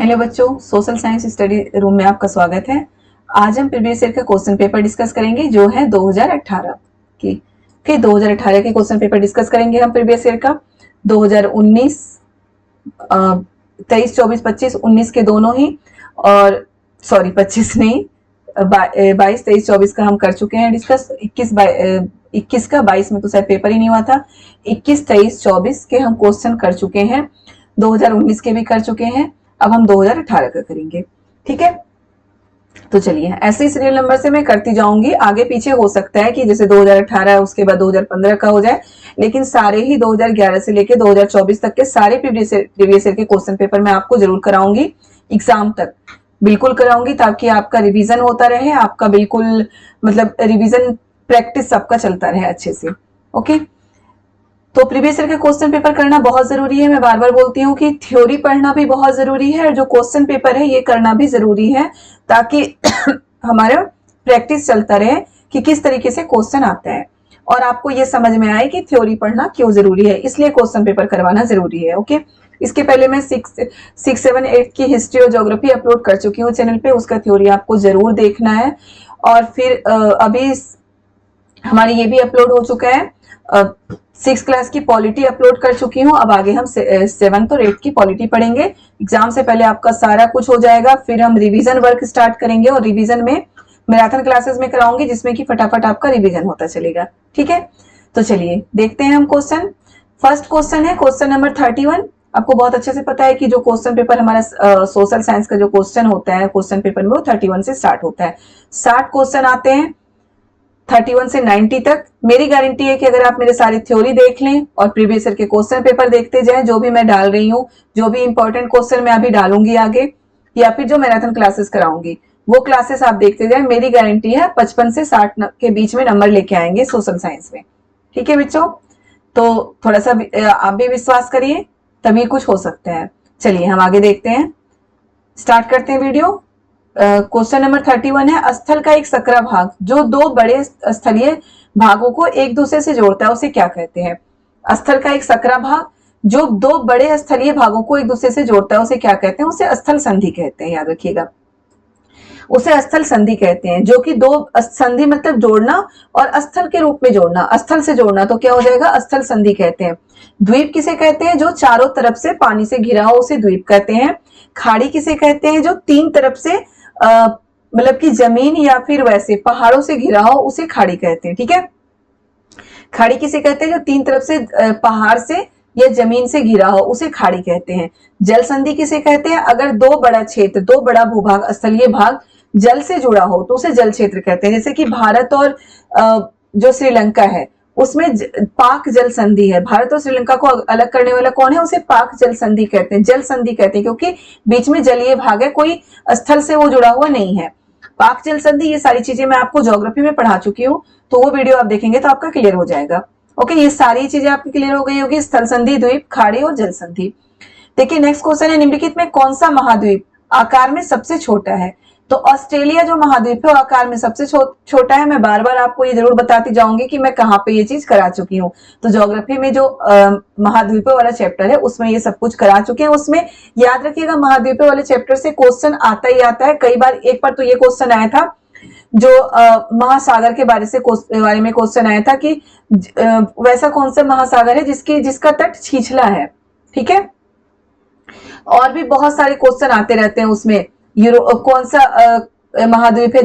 Hello बच्चों, social science study room में आपका स्वागत है। आज हम प्रीवियस ईयर का क्वेश्चन पेपर डिस्कस करेंगे जो है 2018 की। 2018 के क्वेश्चन पेपर डिस्कस करेंगे हम प्रीवियस ईयर का। 2019 23 24 25 19 के दोनों ही, और सॉरी 25 नहीं, 22 23 24 का हम कर चुके हैं डिस्कस। 21 का 22 में तो शायद पेपर ही नहीं हुआ था। 21 23 24 के हम क्वेश्चन कर चुके हैं, 2019 के भी कर चुके हैं। अब हम 2018 का करेंगे, ठीक है। तो चलिए ऐसे ही सीरियल नंबर से मैं करती जाऊंगी, आगे पीछे हो सकता है कि जैसे 2018 है उसके बाद 2015 का हो जाए, लेकिन सारे ही 2011 से लेके 2024 तक के सारे प्रीवियस ईयर के क्वेश्चन पेपर मैं आपको जरूर कराऊंगी, एग्जाम तक बिल्कुल कराऊंगी, ताकि आपका रिवीजन होता रहे, आपका बिल्कुल मतलब रिवीजन प्रैक्टिस सबका चलता रहे अच्छे से। ओके, तो प्रीवियस ईयर के क्वेश्चन पेपर करना बहुत जरूरी है। मैं बार बार बोलती हूँ कि थ्योरी पढ़ना भी बहुत जरूरी है, और जो क्वेश्चन पेपर है ये करना भी जरूरी है, ताकि हमारा प्रैक्टिस चलता रहे कि किस तरीके से क्वेश्चन आता है, और आपको ये समझ में आए कि थ्योरी पढ़ना क्यों जरूरी है, इसलिए क्वेश्चन पेपर करवाना जरूरी है। ओके, इसके पहले मैं 6, 7, 8 की हिस्ट्री और ज्योग्राफी अपलोड कर चुकी हूँ चैनल पे, उसका थ्योरी आपको जरूर देखना है। और फिर अभी हमारी ये भी अपलोड हो चुका है, 6 क्लास की पॉलिटी अपलोड कर चुकी हूँ। अब आगे हम 7th और 8th की पॉलिटी पढ़ेंगे। एग्जाम से पहले आपका सारा कुछ हो जाएगा, फिर हम रिवीजन वर्क स्टार्ट करेंगे, और रिवीजन में मैराथन क्लासेस में कराऊंगी, जिसमें कि फटाफट आपका रिवीजन होता चलेगा, ठीक है। तो चलिए देखते हैं हम क्वेश्चन। फर्स्ट क्वेश्चन है क्वेश्चन नंबर 31। आपको बहुत अच्छे से पता है कि जो क्वेश्चन पेपर हमारा सोशल साइंस का जो क्वेश्चन होता है क्वेश्चन पेपर में, वो 31 से स्टार्ट होता है। 60 क्वेश्चन आते हैं 31 से 90 तक। मेरी गारंटी है कि अगर आप मेरे सारी थ्योरी देख लें और प्रीवियस ईयर के क्वेश्चन पेपर देखते जाएं, जो भी मैं डाल रही हूँ, जो भी इंपॉर्टेंट क्वेश्चन मैं अभी डालूंगी आगे, या फिर जो मैराथन क्लासेस कराऊंगी, वो क्लासेस आप देखते जाएं, मेरी गारंटी है 55 से 60 के बीच में नंबर लेके आएंगे सोशल साइंस में, ठीक है बच्चों। तो थोड़ा सा आप भी विश्वास करिए, तभी कुछ हो सकता है। चलिए हम आगे देखते हैं, स्टार्ट करते हैं वीडियो। क्वेश्चन नंबर 31 है, स्थल का एक सकरा भाग जो दो बड़े स्थलीय भागों को एक दूसरे से जोड़ता है, उसे क्या कहते हैं। स्थल का एक सकरा भाग जो दो बड़े स्थलीय भागों को एक दूसरे से जोड़ता है, उसे क्या कहते हैं। उसे स्थल संधि कहते हैं, याद रखिएगा, उसे स्थल संधि कहते हैं। जो कि दो संधि मतलब जोड़ना, और स्थल के रूप में जोड़ना, स्थल से जोड़ना, तो क्या हो जाएगा, स्थल संधि कहते हैं। द्वीप किसे कहते हैं, जो चारों तरफ से पानी से घिरा हो, उसे द्वीप कहते हैं। खाड़ी किसे कहते हैं, जो तीन तरफ से मतलब कि जमीन या फिर वैसे पहाड़ों से घिरा हो, उसे खाड़ी कहते हैं, ठीक है। खाड़ी किसे कहते हैं, जो तीन तरफ से पहाड़ से या जमीन से घिरा हो, उसे खाड़ी कहते हैं। जल संधि किसे कहते हैं, अगर दो बड़ा क्षेत्र, दो बड़ा भूभाग, स्थलीय भाग जल से जुड़ा हो, तो उसे जल क्षेत्र कहते हैं। जैसे कि भारत और जो श्रीलंका है, उसमें पाक जल संधि है। भारत और श्रीलंका को अलग करने वाला कौन है, उसे पाक जल संधि कहते हैं, जल संधि कहते हैं, क्योंकि बीच में जलीय भाग है, कोई स्थल से वो जुड़ा हुआ नहीं है। पाक जल संधि, ये सारी चीजें मैं आपको ज्योग्राफी में पढ़ा चुकी हूँ, तो वो वीडियो आप देखेंगे तो आपका क्लियर हो जाएगा। ओके, ये सारी चीजें आपकी क्लियर हो गई होगी, स्थल संधि, द्वीप, खाड़ी और जल संधि। देखिए नेक्स्ट क्वेश्चन है, निम्नलिखित में कौन सा महाद्वीप आकार में सबसे छोटा है। तो ऑस्ट्रेलिया जो महाद्वीप है वो आकार में सबसे छोटा है। मैं बार बार आपको ये जरूर बताती जाऊंगी कि मैं कहाँ पे ये चीज करा चुकी हूँ। तो ज्योग्राफी में जो महाद्वीपों वाला चैप्टर है उसमें ये सब कुछ करा चुके हैं। उसमें याद रखिएगा, महाद्वीपों वाले चैप्टर से क्वेश्चन आता ही आता है। कई बार, एक बार तो ये क्वेश्चन आया था, जो महासागर के बारे में क्वेश्चन आया था कि वैसा कौन सा महासागर है जिसका तट छिछला है, ठीक है। और भी बहुत सारे क्वेश्चन आते रहते हैं उसमें। कौन सा महाद्वीप है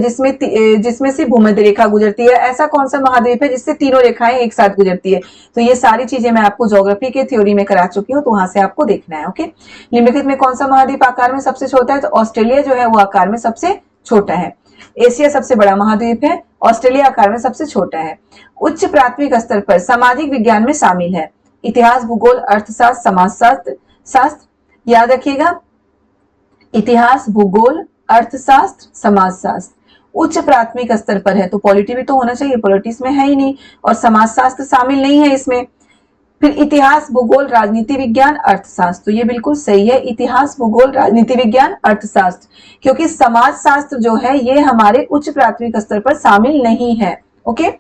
जिसमें से भूमध्य रेखा गुजरती है, ऐसा कौन सा महाद्वीप है जिससे तीनों रेखाएं एक साथ गुजरती है। तो ये सारी चीजें मैं आपको ज्योग्राफी के थ्योरी में करा चुकी हूँ, तो वहां से आपको देखना है। ओके, निम्नलिखित में कौन सा महाद्वीप आकार में सबसे छोटा है, तो ऑस्ट्रेलिया जो है वो आकार में सबसे छोटा है। एशिया सबसे बड़ा महाद्वीप है, ऑस्ट्रेलिया आकार में सबसे छोटा है। उच्च प्राथमिक स्तर पर सामाजिक विज्ञान में शामिल है, इतिहास, भूगोल, अर्थशास्त्र, समाजशास्त्र। याद रखिएगा, इतिहास, भूगोल, अर्थशास्त्र, समाजशास्त्र उच्च प्राथमिक स्तर पर है, तो पॉलिटी भी तो होना चाहिए, पॉलिटिक्स में है ही नहीं, और समाजशास्त्र शामिल नहीं है इसमें। फिर इतिहास, भूगोल, राजनीति विज्ञान, अर्थशास्त्र, तो ये बिल्कुल सही है, इतिहास, भूगोल, राजनीति विज्ञान, अर्थशास्त्र, क्योंकि समाजशास्त्र जो है ये हमारे उच्च प्राथमिक स्तर पर शामिल नहीं है। ओके।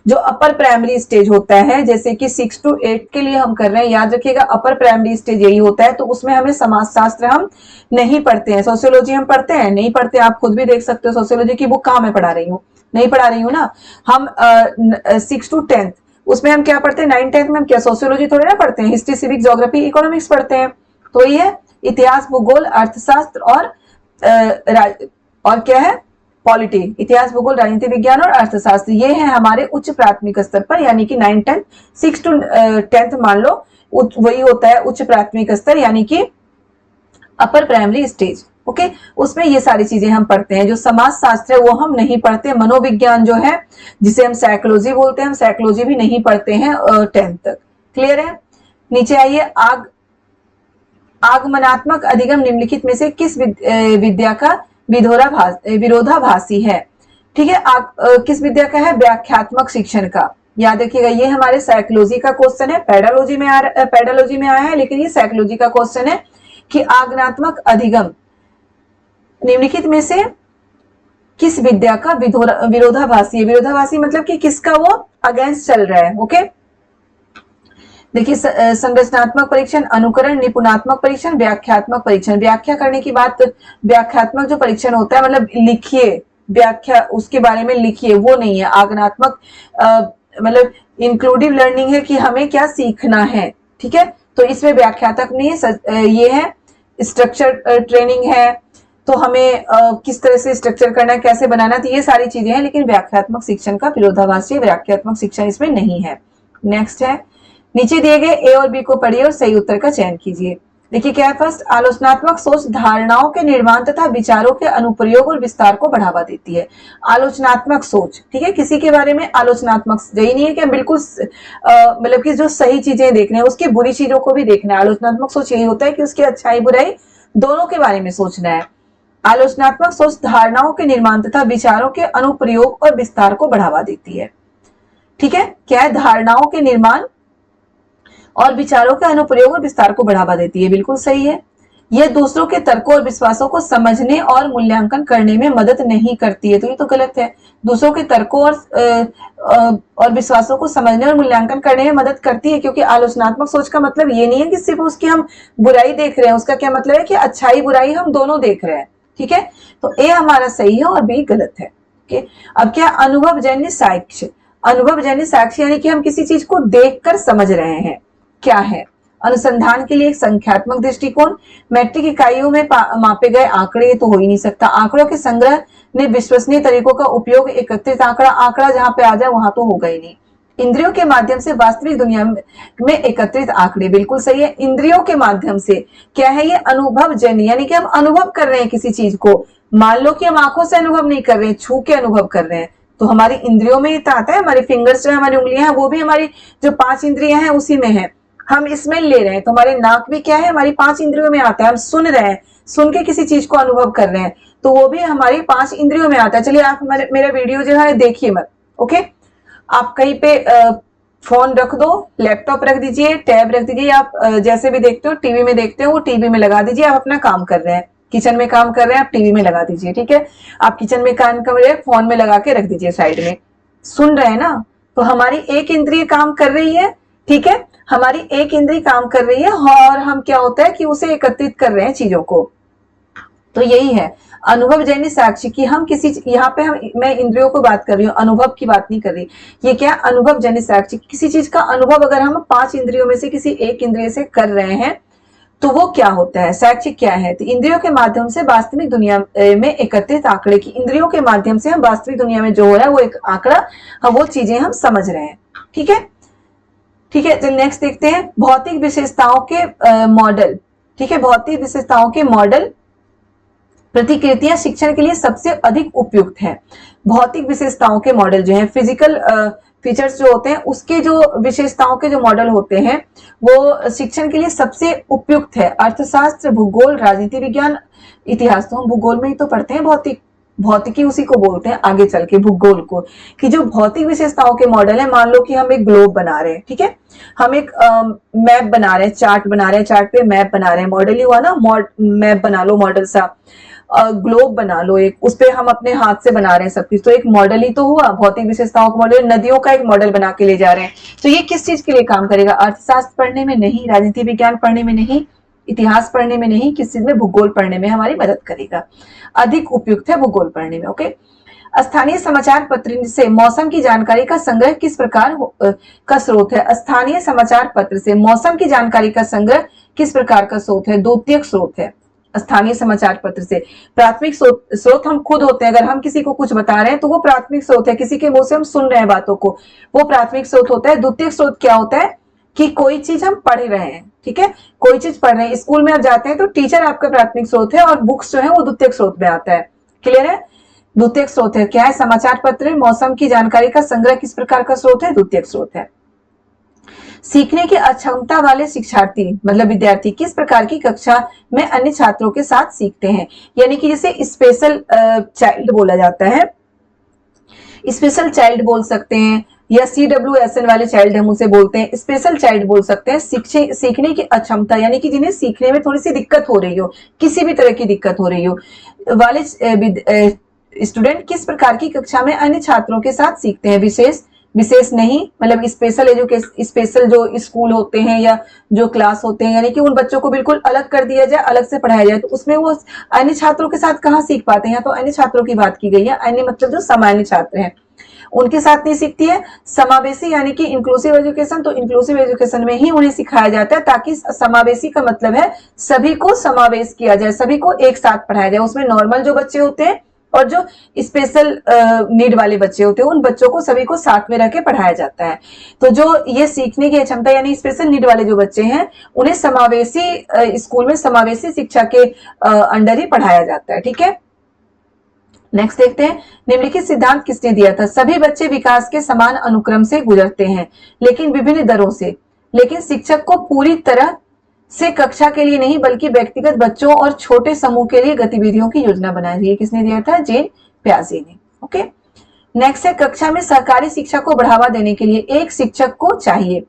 जो अपर प्राइमरी स्टेज होता है, जैसे कि 6 to 8 के लिए हम कर रहे हैं, याद रखिएगा अपर प्राइमरी स्टेज यही होता है। तो उसमें हमें समाजशास्त्र हम नहीं पढ़ते हैं, सोशियोलॉजी हम पढ़ते हैं नहीं पढ़ते, आप खुद भी देख सकते हो सोशियोलॉजी की बुक कहाँ मैं पढ़ा रही हूँ, नहीं पढ़ा रही हूँ ना। हम 6 to 10 उसमें हम क्या पढ़ते हैं, 9 10 में हम क्या सोशियोलॉजी थोड़ी ना पढ़ते हैं, हिस्ट्री सिविक ज्योग्राफी इकोनॉमिक्स पढ़ते हैं। तो ये इतिहास भूगोल अर्थशास्त्र और क्या है पॉलिटी, इतिहास भूगोल राजनीति विज्ञान और अर्थशास्त्र, ये है हमारे उच्च प्राथमिक स्तर पर, यानी कि 9 10 6 to 10 मान लो वही होता है उच्च प्राथमिक स्तर, यानी कि अपर प्राइमरी स्टेज। ओके, उसमें ये सारी चीजें हम पढ़ते हैं। जो समाज शास्त्र है वो हम नहीं पढ़ते। मनोविज्ञान जो है जिसे हम साइकोलॉजी बोलते हैं, हम साइकोलॉजी भी नहीं पढ़ते हैं 10th तक। क्लियर है। नीचे आइए, आगमनात्मक अधिगम निम्नलिखित में से किस विद्या का विरोधाभासी है? ठीक है, किस विद्या का है? व्याख्यात्मक शिक्षण का। याद रखिएगा ये हमारे साइकोलॉजी का क्वेश्चन है, पेडालॉजी में आया है, लेकिन ये साइकोलॉजी का क्वेश्चन है कि आगमनात्मक अधिगम निम्नलिखित में से किस विद्या का विरोधाभासी है? विरोधाभासी मतलब कि किसका वो अगेंस्ट चल रहा है। ओके, देखिए संरचनात्मक परीक्षण, अनुकरण, निपुणात्मक परीक्षण, व्याख्यात्मक परीक्षण। व्याख्या करने की बात, व्याख्यात्मक जो परीक्षण होता है मतलब लिखिए, व्याख्या उसके बारे में लिखिए, वो नहीं है। आगमनात्मक मतलब इंक्लूडिव लर्निंग है कि हमें क्या सीखना है। ठीक है, तो इसमें व्याख्यात्मक नहीं है, ये है स्ट्रक्चर ट्रेनिंग है, तो हमें किस तरह से स्ट्रक्चर करना है, कैसे बनाना, तो ये सारी चीजें हैं। लेकिन व्याख्यात्मक शिक्षण का विरोधाभासी व्याख्यात्मक शिक्षण इसमें नहीं है। नेक्स्ट है, नीचे दिए गए ए और बी को पढ़िए और सही उत्तर का चयन कीजिए। देखिए क्या है, फर्स्ट, आलोचनात्मक सोच धारणाओं के निर्माण तथा विचारों के अनुप्रयोग और विस्तार को बढ़ावा देती है। आलोचनात्मक सोच, ठीक है, किसी के बारे में आलोचनात्मक, यही नहीं है कि हम बिल्कुल मतलब कि जो सही चीजें देख रहे हैं उसकी बुरी चीजों को भी देखना है। आलोचनात्मक सोच यही होता है कि उसकी अच्छाई बुराई दोनों के बारे में सोचना है। आलोचनात्मक सोच धारणाओं के निर्माण तथा विचारों के अनुप्रयोग और विस्तार को बढ़ावा देती है। ठीक है, क्या है, धारणाओं के निर्माण और विचारों के अनुप्रयोग और विस्तार को बढ़ावा देती है, बिल्कुल सही है। यह दूसरों के तर्कों और विश्वासों को समझने और मूल्यांकन करने में मदद नहीं करती है, तो ये तो गलत है। दूसरों के तर्कों और विश्वासों को समझने और मूल्यांकन करने में मदद करती है, क्योंकि आलोचनात्मक सोच का मतलब ये नहीं है कि सिर्फ उसकी हम बुराई देख रहे हैं, उसका क्या मतलब है कि अच्छाई बुराई हम दोनों देख रहे हैं। ठीक है, तो ए हमारा सही है और बी गलत है। ओके, अब क्या, अनुभवजन्य साक्ष्य। अनुभवजन्य साक्ष्य यानी कि हम किसी चीज को देखकर समझ रहे हैं, क्या है? अनुसंधान के लिए एक संख्यात्मक दृष्टिकोण, मैट्रिक इकाइयों में मापे गए आंकड़े, तो हो ही नहीं सकता। आंकड़ों के संग्रह ने विश्वसनीय तरीकों का उपयोग, एकत्रित आंकड़ा जहां पे आ जाए वहां तो होगा ही नहीं। इंद्रियों के माध्यम से वास्तविक दुनिया में एकत्रित आंकड़े, बिल्कुल सही है। इंद्रियों के माध्यम से क्या है, ये अनुभवजन्य, यानी कि हम अनुभव कर रहे हैं किसी चीज को। मान लो कि हम आंखों से अनुभव नहीं कर रहे हैं, छू के अनुभव कर रहे हैं, तो हमारी इंद्रियों में इतना आता है। हमारे फिंगर्स जो है, हमारी उंगलियां हैं, वो भी हमारी जो 5 इंद्रियां हैं उसी में है। हम स्मेल ले रहे हैं तो हमारे नाक भी क्या है, हमारी 5 इंद्रियों में आता है। हम सुन रहे हैं, सुन के किसी चीज को अनुभव कर रहे हैं, तो वो भी हमारी 5 इंद्रियों में आता है। चलिए आप मेरा वीडियो जो है देखिए मत। ओके, आप कहीं पे फोन रख दो, लैपटॉप रख दीजिए, टैब रख दीजिए, आप जैसे भी देखते हो, टीवी में देखते हो वो टीवी में लगा दीजिए। आप अपना काम कर रहे हैं, किचन में काम कर रहे हैं, आप टीवी में लगा दीजिए। ठीक है, आप किचन में काम कर रहे हैं, फोन में लगा के रख दीजिए साइड में। सुन रहे हैं ना, तो हमारी एक इंद्रिय काम कर रही है। ठीक है, हमारी एक इंद्रिय काम कर रही है और हम क्या होता है कि उसे एकत्रित कर रहे हैं चीजों को। तो यही है अनुभवजन्य साक्ष्य की हम किसी, यहाँ पे मैं इंद्रियों को बात कर रही हूँ, अनुभव की बात नहीं कर रही। ये क्या, अनुभवजन्य साक्ष्य, किसी चीज का अनुभव अगर हम 5 इंद्रियों में से किसी एक इंद्रिय से कर रहे हैं तो वो क्या होता है, साक्ष्य क्या है? तो इंद्रियों के माध्यम से वास्तविक दुनिया में एकत्रित आंकड़े की, इंद्रियों के माध्यम से हम वास्तविक दुनिया में जो हो रहा है वो एक आंकड़ा, वो चीजें हम समझ रहे हैं। ठीक है, ठीक है, चलिए नेक्स्ट देखते हैं, भौतिक विशेषताओं के मॉडल। ठीक है, भौतिक विशेषताओं के मॉडल प्रतिकृतियां शिक्षण के लिए सबसे अधिक उपयुक्त है। भौतिक विशेषताओं के मॉडल जो है, फिजिकल फीचर्स जो होते हैं उसके जो विशेषताओं के जो मॉडल होते हैं वो शिक्षण के लिए सबसे उपयुक्त है। अर्थशास्त्र, भूगोल, राजनीति विज्ञान, इतिहास तो हम भूगोल में ही तो पढ़ते हैं, भौतिकी उसी को बोलते हैं आगे चल के, भूगोल को। कि जो भौतिक विशेषताओं के मॉडल है, मान लो कि हम एक ग्लोब बना रहे हैं, ठीक है, हम एक मैप बना रहे हैं, चार्ट बना रहे हैं, चार्ट पे मैप बना रहे हैं, मॉडल ही हुआ ना, मैप बना लो मॉडल सा। ग्लोब बना लो एक, उस पे हम अपने हाथ से बना रहे हैं सब कुछ, तो एक मॉडल ही तो हुआ, भौतिक विशेषताओं का मॉडल, नदियों का एक मॉडल बना के ले जा रहे हैं। तो ये किस चीज के लिए काम करेगा? अर्थशास्त्र पढ़ने में नहीं, राजनीति विज्ञान पढ़ने में नहीं, इतिहास पढ़ने में नहीं, किस चीज में? भूगोल पढ़ने में हमारी मदद करेगा, अधिक उपयुक्त है भूगोल पढ़ने में। ओके, स्थानीय समाचार पत्र से मौसम की जानकारी का संग्रह किस प्रकार का स्रोत है? स्थानीय समाचार पत्र से मौसम की जानकारी का संग्रह किस प्रकार का स्रोत है? द्वितीयक स्रोत है। स्थानीय समाचार पत्र से प्राथमिक स्रोत हम खुद होते हैं, अगर हम किसी को कुछ बता रहे हैं तो वो प्राथमिक स्रोत है, किसी के मुंह से हम सुन रहे हैं बातों को, वो प्राथमिक स्रोत होता है। द्वितीयक स्रोत क्या होता है? कि कोई चीज हम पढ़ रहे हैं, ठीक है, कोई चीज पढ़ रहे हैं, स्कूल में आप जाते हैं तो टीचर आपका प्राथमिक स्रोत है और बुक्स जो है वो द्वितीयक स्रोत में आता है। क्लियर है? द्वितीयक स्रोत है। क्या है? समाचार पत्र मौसम की जानकारी का संग्रह किस प्रकार का स्रोत है? द्वितीयक स्रोत है। सीखने की अक्षमता वाले शिक्षार्थी मतलब विद्यार्थी किस प्रकार की कक्षा में अन्य छात्रों के साथ सीखते हैं? यानी कि जिसे स्पेशल चाइल्ड बोला जाता है, स्पेशल चाइल्ड बोल सकते हैं, या CWSN वाले चाइल्ड हम उसे बोलते हैं, स्पेशल चाइल्ड बोल सकते हैं। सीखने की अक्षमता यानी कि जिन्हें सीखने में थोड़ी सी दिक्कत हो रही हो, किसी भी तरह की दिक्कत हो रही हो, वाले स्टूडेंट किस प्रकार की कक्षा में अन्य छात्रों के साथ सीखते हैं? विशेष नहीं, मतलब स्पेशल एजुकेशन, स्पेशल जो स्कूल होते हैं या जो क्लास होते हैं, यानी कि उन बच्चों को बिल्कुल अलग कर दिया जाए, अलग से पढ़ाया जाए, तो उसमें वो अन्य छात्रों के साथ कहाँ सीख पाते हैं? तो अन्य छात्रों की बात की गई है, अन्य मतलब जो सामान्य छात्र हैं उनके साथ नहीं सीखती है। समावेशी यानी कि इंक्लूसिव एजुकेशन, तो इंक्लूसिव एजुकेशन में ही उन्हें सिखाया जाता है, ताकि समावेशी का मतलब है सभी को समावेश किया जाए, सभी को एक साथ पढ़ाया जाए। उसमें नॉर्मल जो बच्चे होते हैं और जो स्पेशल नीड वाले बच्चे होते हैं, उन बच्चों को सभी को साथ में रह के पढ़ाया जाता है। तो जो ये सीखने की क्षमता यानी स्पेशल नीड वाले जो बच्चे हैं, उन्हें समावेशी स्कूल में समावेशी शिक्षा के अंडर ही पढ़ाया जाता है। ठीक है, नेक्स्ट देखते हैं, निम्नलिखित सिद्धांत किसने दिया था? सभी बच्चे विकास के समान अनुक्रम से गुजरते हैं, लेकिन विभिन्न दरों से। लेकिन शिक्षक को पूरी तरह से कक्षा के लिए नहीं बल्कि व्यक्तिगत बच्चों और छोटे समूह के लिए गतिविधियों की योजना बनाई। ये किसने दिया था? जेन प्याजे ने। ओके, नेक्स्ट है, कक्षा में सहकारी शिक्षा को बढ़ावा देने के लिए एक शिक्षक को चाहिए।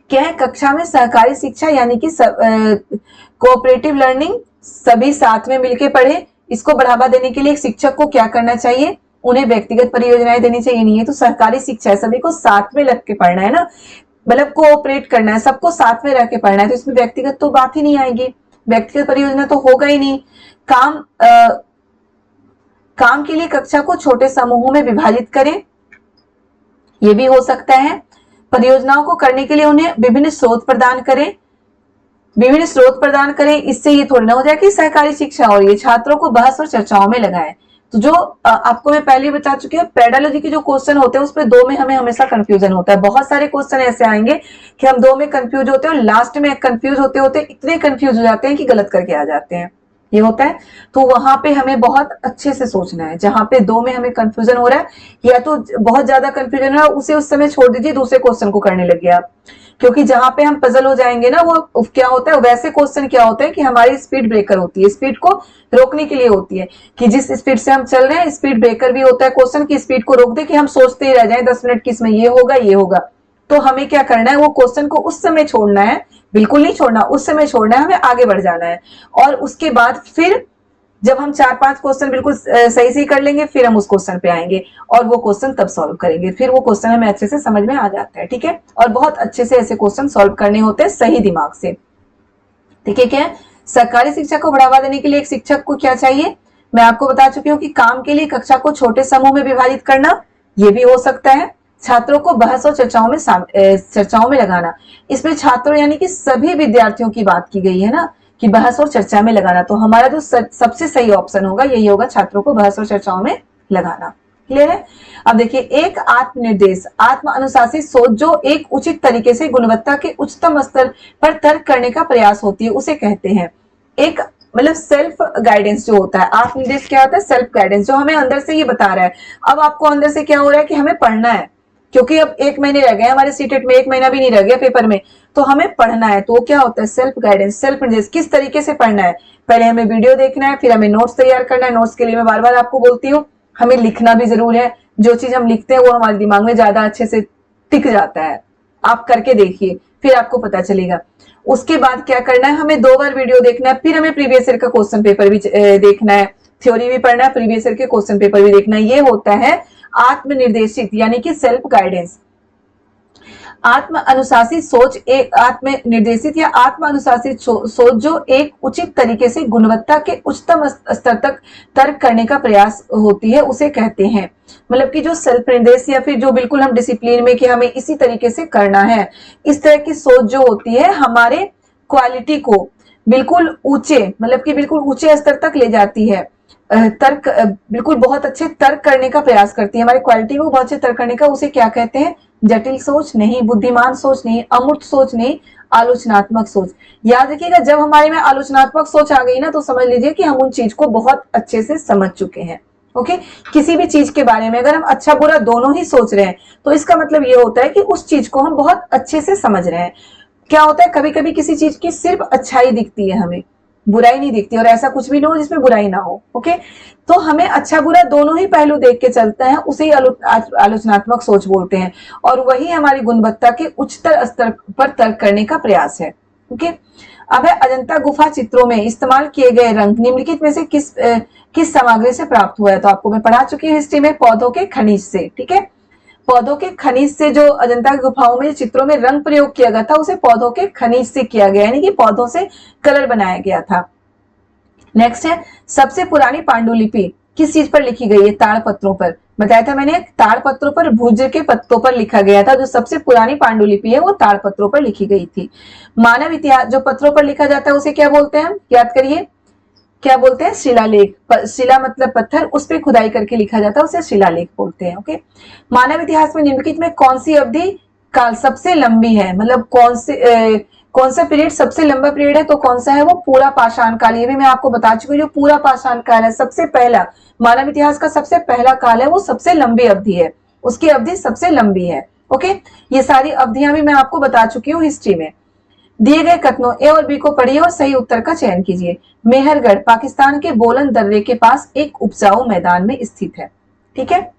क्या है? कक्षा में सहकारी शिक्षा यानी कि कोऑपरेटिव लर्निंग, सभी साथ में मिलकर पढ़े, इसको बढ़ावा देने के लिए एक शिक्षक को क्या करना चाहिए? उन्हें व्यक्तिगत परियोजनाएं देनी चाहिए। नहीं है तो सहकारी शिक्षा है, सभी को साथ में लग के पढ़ना है ना, मतलब कोऑपरेट करना है, सबको साथ में रह के पढ़ना है, तो इसमें व्यक्तिगत तो बात ही नहीं आएगी, व्यक्तिगत परियोजना तो होगा ही नहीं। काम के लिए कक्षा को छोटे समूहों में विभाजित करें, यह भी हो सकता है। परियोजनाओं को करने के लिए उन्हें विभिन्न स्रोत प्रदान करें, इससे ये थोड़ी ना हो जाए कि सहकारी शिक्षा और ये छात्रों को बहस और चर्चाओं में लगाएं। तो जो आपको मैं पहले बता चुकी हूँ, पेडालॉजी के जो क्वेश्चन होते हैं उसमें दो में हमें हमेशा कंफ्यूजन होता है। बहुत सारे क्वेश्चन ऐसे आएंगे कि हम दो में कंफ्यूज होते हैं और लास्ट में कंफ्यूज होते होते इतने कंफ्यूज हो जाते हैं कि गलत करके आ जाते हैं, ये होता है। तो वहां पे हमें बहुत अच्छे से सोचना है, जहां पे दो में हमें कंफ्यूजन हो रहा है या तो बहुत ज्यादा कंफ्यूजन हो रहा है, उसे उस समय छोड़ दीजिए, दूसरे क्वेश्चन को करने लगे आप, क्योंकि जहां पे हम पजल हो जाएंगे ना, वो क्या होता है, वैसे क्वेश्चन क्या होता है कि हमारी स्पीड ब्रेकर होती है, स्पीड को रोकने के लिए होती है कि जिस स्पीड से हम चल रहे हैं, स्पीड ब्रेकर भी होता है क्वेश्चन की स्पीड को रोक दे कि हम सोचते ही रह जाएं 10 मिनट की इसमें ये होगा। तो हमें क्या करना है, वो क्वेश्चन को उस समय छोड़ना है, बिल्कुल नहीं छोड़ना, उस समय छोड़ना है, हमें आगे बढ़ जाना है। और उसके बाद फिर जब हम 4-5 क्वेश्चन बिल्कुल सही से कर लेंगे, फिर हम उस क्वेश्चन पे आएंगे और वो क्वेश्चन तब सॉल्व करेंगे, फिर वो क्वेश्चन हमें अच्छे से समझ में आ जाता है। ठीक है, और बहुत अच्छे से ऐसे क्वेश्चन सॉल्व करने होते हैं सही दिमाग से। ठीक है, क्या सरकारी शिक्षा को बढ़ावा देने के लिए एक शिक्षक को क्या चाहिए? मैं आपको बता चुकी हूँ कि काम के लिए कक्षा को छोटे समूह में विभाजित करना, ये भी हो सकता है। छात्रों को बहस और चर्चाओं में लगाना, इसमें छात्रों यानी कि सभी विद्यार्थियों की बात की गई है ना, कि बहस और चर्चा में लगाना। तो हमारा जो सबसे सही ऑप्शन होगा यही होगा, छात्रों को बहस और चर्चाओं में लगाना। क्लियर है? अब देखिए, एक आत्मनिर्देश आत्म अनुशासित सोच जो एक उचित तरीके से गुणवत्ता के उच्चतम स्तर पर तर्क करने का प्रयास होती है, उसे कहते हैं एक मतलब सेल्फ गाइडेंस जो होता है। आत्मनिर्देश क्या होता है? सेल्फ गाइडेंस, जो हमें अंदर से ये बता रहा है। अब आपको अंदर से क्या हो रहा है कि हमें पढ़ना है, क्योंकि अब 1 महीने रह गए हमारे सीटेट में, 1 महीना भी नहीं रह गया पेपर में, तो हमें पढ़ना है। तो क्या होता है? सेल्फ गाइडेंस, सेल्फ निर्देश, किस तरीके से पढ़ना है। पहले हमें वीडियो देखना है, फिर हमें नोट्स तैयार करना है। नोट्स के लिए मैं बार बार आपको बोलती हूँ, हमें लिखना भी जरूर है। जो चीज हम लिखते हैं वो हमारे दिमाग में ज्यादा अच्छे से टिक जाता है। आप करके देखिए, फिर आपको पता चलेगा। उसके बाद क्या करना है, हमें 2 बार वीडियो देखना है, फिर हमें प्रीवियस ईयर का क्वेश्चन पेपर भी देखना है, थ्योरी भी पढ़ना है, प्रीवियस ईयर के क्वेश्चन पेपर भी देखना है। ये होता है आत्मनिर्देशित यानी कि सेल्फ गाइडेंस। आत्म अनुशासित सोच एक आत्म निर्देशित या आत्म अनुशासित सोच जो एक उचित तरीके से गुणवत्ता के उच्चतम स्तर तक तर्क करने का प्रयास होती है, उसे कहते हैं। मतलब कि जो सेल्फ निर्देश या फिर जो बिल्कुल हम डिसिप्लिन में कि हमें इसी तरीके से करना है, इस तरह की सोच जो होती है हमारे क्वालिटी को बिल्कुल ऊंचे, मतलब कि बिल्कुल ऊंचे स्तर तक ले जाती है। तर्क बिल्कुल बहुत अच्छे तर्क करने का प्रयास करती है, हमारी क्वालिटी को बहुत अच्छे तर्क करने का, उसे क्या कहते हैं? जटिल सोच नहीं, बुद्धिमान सोच नहीं, अमूर्त सोच नहीं, आलोचनात्मक सोच। याद रखिएगा, जब हमारे में आलोचनात्मक सोच आ गई ना, तो समझ लीजिए कि हम उन चीज को बहुत अच्छे से समझ चुके हैं। ओके, किसी भी चीज के बारे में अगर हम अच्छा बुरा दोनों ही सोच रहे हैं, तो इसका मतलब ये होता है कि उस चीज को हम बहुत अच्छे से समझ रहे हैं। क्या होता है, कभी कभी किसी चीज की सिर्फ अच्छाई दिखती है, हमें बुराई नहीं दिखती, और ऐसा कुछ भी ना हो जिसमें बुराई ना हो। ओके, तो हमें अच्छा बुरा दोनों ही पहलू देख के चलते हैं, उसे ही आलोचनात्मक सोच बोलते हैं, और वही हमारी गुणवत्ता के उच्चतर स्तर पर तर्क करने का प्रयास है। ओके, अब है अजंता गुफा चित्रों में इस्तेमाल किए गए रंग निम्नलिखित में से किस सामग्री से प्राप्त हुआ है? तो आपको मैं पढ़ा चुकी हूँ हिस्ट्री में, पौधों के खनिज से। ठीक है, पौधों के खनिज से जो अजंता की गुफाओं में चित्रों में रंग प्रयोग किया गया था, उसे पौधों के खनिज से किया गया, यानी कि पौधों से कलर बनाया गया था। नेक्स्ट है, सबसे पुरानी पांडुलिपि किस चीज पर लिखी गई है? ताड़पत्रों पर। बताया था मैंने, ताड़पत्रों पर, भुज के पत्तों पर लिखा गया था। जो सबसे पुरानी पांडुलिपि है वो ताड़पत्रों पर लिखी गई थी। मानव इतिहास जो पत्रों पर लिखा जाता है उसे क्या बोलते हैं? याद करिए, क्या बोलते हैं? शिलालेख। शिला मतलब पत्थर, उस पर खुदाई करके लिखा जाता है, उसे शिलालेख बोलते हैं। ओके, मानव इतिहास में निम्नलिखित में कौन सी अवधि काल सबसे लंबी है? मतलब कौन सा पीरियड सबसे लंबा पीरियड है? तो कौन सा है वो? पूरा पाषाण काल। ये भी मैं आपको बता चुकी हूँ, जो पूरा पाषाण काल है, सबसे पहला मानव इतिहास का सबसे पहला काल है, वो सबसे लंबी अवधि है, उसकी अवधि सबसे लंबी है। ओके, ये सारी अवधियां भी मैं आपको बता चुकी हूँ हिस्ट्री में। दिए गए कथनों ए और बी को पढ़िए और सही उत्तर का चयन कीजिए। मेहरगढ़ पाकिस्तान के बोलन दर्रे के पास एक उपजाऊ मैदान में स्थित है। ठीक है,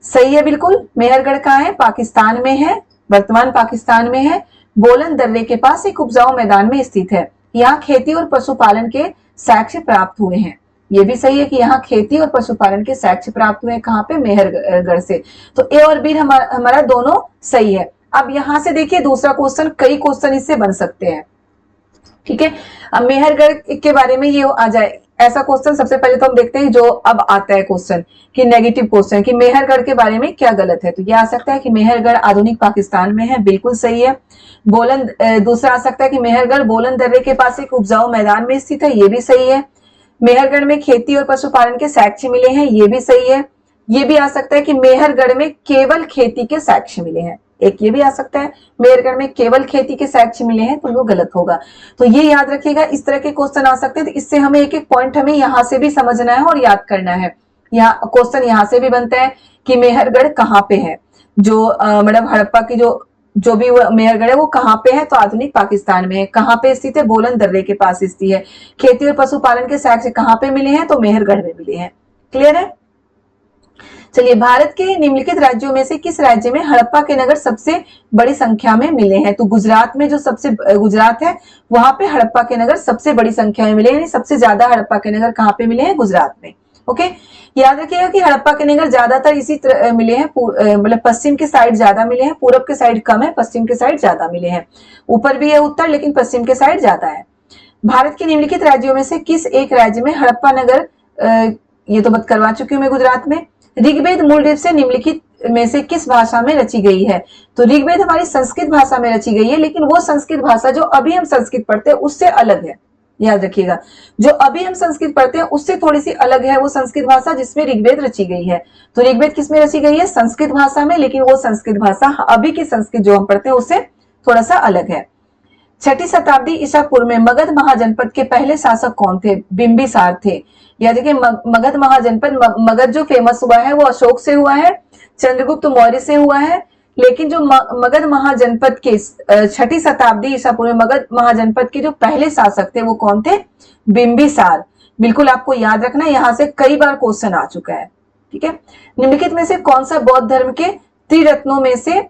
सही है बिल्कुल। मेहरगढ़ कहाँ है? पाकिस्तान में है, वर्तमान पाकिस्तान में है। बोलन दर्रे के पास एक उपजाऊ मैदान में स्थित है। यहाँ खेती और पशुपालन के साक्ष्य प्राप्त हुए हैं। ये भी सही है कि यहाँ खेती और पशुपालन के साक्ष्य प्राप्त हुए हैं। कहाँ पे? मेहरगढ़ से। तो ए और बी हमारा दोनों सही है। अब यहां से देखिए दूसरा क्वेश्चन, कई क्वेश्चन इससे बन सकते हैं। ठीक है, अब मेहरगढ़ के बारे में ये आ जाए ऐसा क्वेश्चन, सबसे पहले तो हम देखते हैं जो अब आता है क्वेश्चन कि नेगेटिव क्वेश्चन कि मेहरगढ़ के बारे में क्या गलत है। तो ये आ सकता है कि मेहरगढ़ आधुनिक पाकिस्तान में है, बिल्कुल सही है। दूसरा आ सकता है कि मेहरगढ़ बोलन दर्रे के पास एक उपजाऊ मैदान में स्थित है, ये भी सही है। मेहरगढ़ में खेती और पशुपालन के साक्ष्य मिले हैं, ये भी सही है। ये भी आ सकता है कि मेहरगढ़ में केवल खेती के साक्ष्य मिले हैं, एक ये भी आ सकता है मेहरगढ़ में केवल खेती के साक्ष्य मिले हैं, तो वो गलत होगा। तो ये याद रखिएगा, इस तरह के क्वेश्चन आ सकते हैं। तो इससे हमें एक एक पॉइंट हमें यहाँ से भी समझना है और याद करना है। यहाँ क्वेश्चन यहाँ से भी बनता है कि मेहरगढ़ कहाँ पे है, जो मतलब हड़प्पा की जो भी मेहरगढ़ है वो कहाँ पे है? तो आधुनिक पाकिस्तान में है। कहाँ पे स्थित है? बोलन दर्रे के पास स्थित है। खेती और पशुपालन के साक्ष्य कहाँ पे मिले हैं? तो मेहरगढ़ में मिले हैं। क्लियर है? चलिए, भारत के निम्नलिखित राज्यों में से किस राज्य में हड़प्पा के नगर सबसे बड़ी संख्या में मिले हैं? तो गुजरात में, जो सबसे गुजरात है वहां पे हड़प्पा के नगर सबसे बड़ी संख्या में मिले, यानी सबसे ज्यादा हड़प्पा के नगर कहाँ पे मिले हैं? गुजरात में। ओके, याद रखिएगा कि हड़प्पा के नगर ज्यादातर इसी तरह मिले हैं, मतलब पश्चिम के साइड ज्यादा मिले हैं, पूरब के साइड कम है, पश्चिम के साइड ज्यादा मिले हैं। ऊपर भी है उत्तर, लेकिन पश्चिम के साइड ज्यादा है। भारत के निम्नलिखित राज्यों में से किस एक राज्य में हड़प्पा नगर, ये तो बात करवा चुकी हूँ मैं, गुजरात में। ऋग्वेद मूल रूप से निम्नलिखित में से किस भाषा में रची गई है? तो ऋग्वेद हमारी संस्कृत भाषा में रची गई है, लेकिन वो संस्कृत भाषा जो अभी हम संस्कृत पढ़ते हैं उससे अलग है। याद रखिएगा, जो अभी हम संस्कृत पढ़ते हैं उससे थोड़ी सी अलग है वो संस्कृत भाषा जिसमें ऋग्वेद रची गई है। तो ऋग्वेद किसमें रची गई है? संस्कृत भाषा में, लेकिन वो संस्कृत भाषा अभी की संस्कृत जो हम पढ़ते हैं उससे थोड़ा सा अलग है। 6ठी शताब्दी ईसा पूर्व में मगध महाजनपद के पहले शासक कौन थे? बिंबिसार थे। या देखिए, मगध महाजनपद, मगध जो फेमस हुआ है वो अशोक से हुआ है, चंद्रगुप्त मौर्य से हुआ है, लेकिन जो मगध महाजनपद के 6ठी शताब्दी ईसा पूर्व में मगध महाजनपद के जो पहले शासक थे वो कौन थे? बिंबिसार। बिल्कुल आपको याद रखना, यहाँ से कई बार क्वेश्चन आ चुका है। ठीक है, निम्नलिखित में से कौन सा बौद्ध धर्म के त्रिरत्नों में से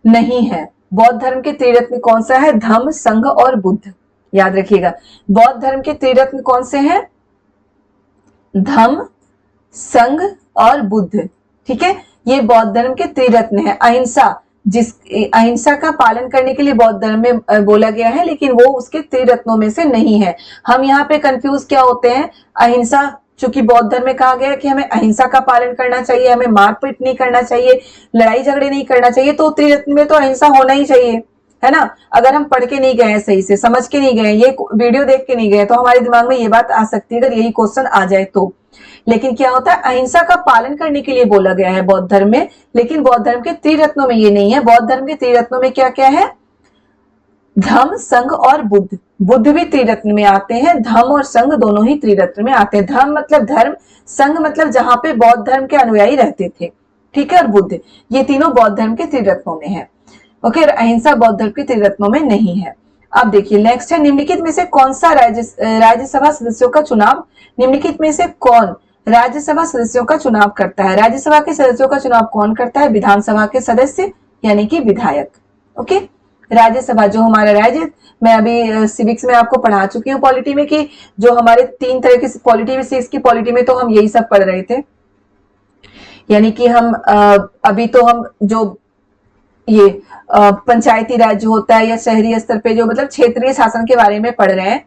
नहीं है? बौद्ध धर्म के त्रिरत्न कौन सा है? धम्म, संघ और बुद्ध। याद रखिएगा, बौद्ध धर्म के त्रिरत्न कौन से हैं? धम्म, संघ और बुद्ध। ठीक है, ये बौद्ध धर्म के त्रिरत्न है। अहिंसा, जिस अहिंसा का पालन करने के लिए बौद्ध धर्म में बोला गया है, लेकिन वो उसके त्रिरत्नों में से नहीं है। हम यहाँ पे कंफ्यूज क्या होते हैं? अहिंसा, चूंकि बौद्ध धर्म में कहा गया है कि हमें अहिंसा का पालन करना चाहिए, हमें मारपीट नहीं करना चाहिए, लड़ाई झगड़े नहीं करना चाहिए, तो त्रिरत्न में तो अहिंसा होना ही चाहिए, है ना। अगर हम पढ़ के नहीं गए, सही से समझ के नहीं गए, ये वीडियो देख के नहीं गए, तो हमारे दिमाग में ये बात आ सकती है अगर यही क्वेश्चन आ जाए तो। लेकिन क्या होता है, अहिंसा का पालन करने के लिए बोला गया है बौद्ध धर्म में, लेकिन बौद्ध धर्म के त्रिरत्नों में ये नहीं है। बौद्ध धर्म के त्रिरत्नों में क्या क्या है? धम्म, संघ और बुद्ध। बुद्ध भी त्रिरत्न में आते हैं, धम्म और संघ दोनों ही त्रिरत्न में आते हैं। धम्म मतलब धर्म, संघ मतलब जहां पे बौद्ध धर्म के अनुयायी रहते थे, ठीक है, और बुद्ध, ये तीनों बौद्ध धर्म के त्रिरत्नों में है। ओके, अहिंसा बौद्ध धर्म के त्रिरत्नों में नहीं है। अब देखिए नेक्स्ट है, निम्नलिखित में से कौन सा राज्यसभा सदस्यों का चुनाव, निम्नलिखित में से कौन राज्यसभा सदस्यों का चुनाव करता है? राज्यसभा के सदस्यों का चुनाव कौन करता है? विधानसभा के सदस्य यानी कि विधायक। ओके, राज्यसभा जो हमारा राज्य, मैं अभी सिविक्स में आपको पढ़ा चुकी हूँ पॉलिटी में कि जो हमारे 3 तरह की पॉलिटी में से इसकी पॉलिटी में तो हम यही सब पढ़ रहे थे। यानी कि हम अभी तो हम जो ये पंचायती राज होता है या शहरी स्तर पे जो मतलब क्षेत्रीय शासन के बारे में पढ़ रहे हैं,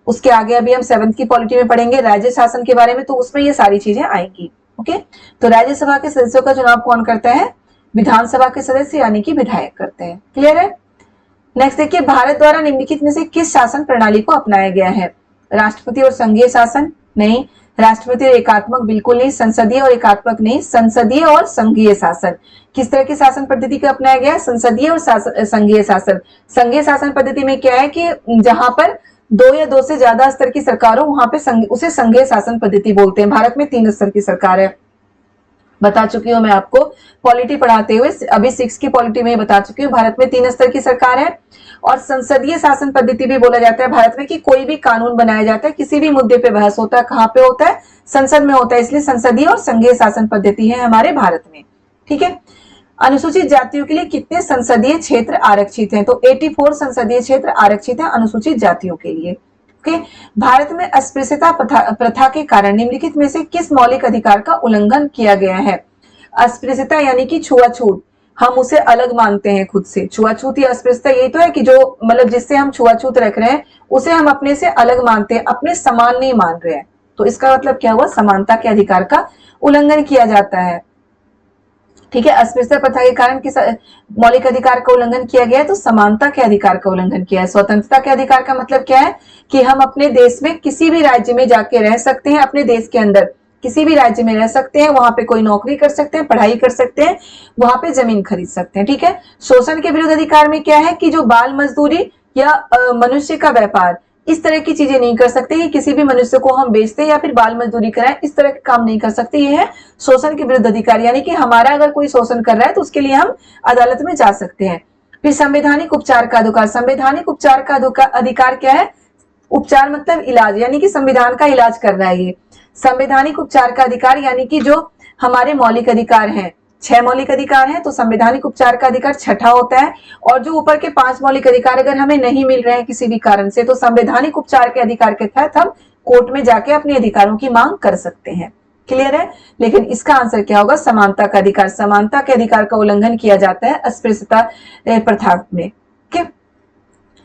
उसके आगे अभी हम 7th की पॉलिटी में पढ़ेंगे राज्य शासन के बारे में, तो उसमें ये सारी चीजें आएंगी। ओके, तो राज्यसभा के सदस्यों का चुनाव कौन करता है? विधानसभा के सदस्य यानी कि विधायक करते हैं। क्लियर है? नेक्स्ट देखिए, भारत द्वारा निम्नलिखित में से किस शासन प्रणाली को अपनाया गया है? राष्ट्रपति और संघीय शासन? नहीं। राष्ट्रपति और एकात्मक? बिल्कुल नहीं। संसदीय और एकात्मक? नहीं। संसदीय और संघीय शासन। किस तरह की शासन पद्धति को अपनाया गया है? संसदीय और संघीय शासन। संघीय शासन पद्धति में क्या है कि जहां पर 2 या 2 से ज्यादा स्तर की सरकार हो, वहां पे उसे संघीय शासन पद्धति बोलते हैं। भारत में 3 स्तर की सरकार है, बता चुकी हूं मैं आपको पॉलिटी पढ़ाते हुए, अभी 6 की पॉलिटी में बता चुकी हूँ। भारत में 3 स्तर की सरकार है। और संसदीय शासन पद्धति भी बोला जाता है भारत में कि कोई भी कानून बनाया जाता है, किसी भी मुद्दे पे बहस होता है, कहाँ पे होता है? संसद में होता है, इसलिए संसदीय और संघीय शासन पद्धति है हमारे भारत में। ठीक है, अनुसूचित जातियों के लिए कितने संसदीय क्षेत्र आरक्षित हैं? तो 84 संसदीय क्षेत्र आरक्षित है अनुसूचित जातियों के लिए। ओके, भारत में अस्पृश्यता प्रथा के कारण निम्नलिखित में से किस मौलिक अधिकार का उल्लंघन किया गया है? अस्पृश्यता यानी कि छुआछूत, हम उसे अलग मानते हैं खुद से। छुआछूत या अस्पृश्यता यही तो है कि जो मतलब जिससे हम छुआछूत रख रहे हैं उसे हम अपने से अलग मानते हैं, अपने समान नहीं मान रहे हैं। तो इसका मतलब क्या हुआ? समानता के अधिकार का उल्लंघन किया जाता है। ठीक है, अस्पृश्यता प्रथा के कारण किस मौलिक अधिकार का उल्लंघन किया गया है? तो समानता के अधिकार का उल्लंघन किया है। स्वतंत्रता के अधिकार का मतलब क्या है कि हम अपने देश में किसी भी राज्य में जाके रह सकते हैं, अपने देश के अंदर किसी भी राज्य में रह सकते हैं, वहां पे कोई नौकरी कर सकते हैं, पढ़ाई कर सकते हैं, वहां पे जमीन खरीद सकते हैं। ठीक है, शोषण के विरुद्ध अधिकार में क्या है कि जो बाल मजदूरी या मनुष्य का व्यापार, इस तरह की चीजें नहीं कर सकते कि किसी भी मनुष्य को हम बेचते या फिर बाल मजदूरी कराएं, इस तरह के काम नहीं कर सकते। ये है शोषण के विरुद्ध अधिकार, यानी कि हमारा अगर कोई शोषण कर रहा है तो उसके लिए हम अदालत में जा सकते हैं। फिर संवैधानिक उपचार का अधिकार, संवैधानिक उपचार का अधिकार क्या है? उपचार मतलब इलाज, यानी कि संविधान का इलाज कर रहा है ये। संवैधानिक उपचार का अधिकार यानी कि जो हमारे मौलिक अधिकार हैं, 6 मौलिक अधिकार हैं, तो संवैधानिक उपचार का अधिकार 6ठा होता है। और जो ऊपर के 5 मौलिक अधिकार अगर हमें नहीं मिल रहे हैं किसी भी कारण से, तो संवैधानिक उपचार के अधिकार के तहत हम कोर्ट में जाके अपने अधिकारों की मांग कर सकते हैं। क्लियर है? लेकिन इसका आंसर क्या होगा? समानता का अधिकार। समानता के अधिकार का उल्लंघन किया जाता है अस्पृश्यता प्रथा में।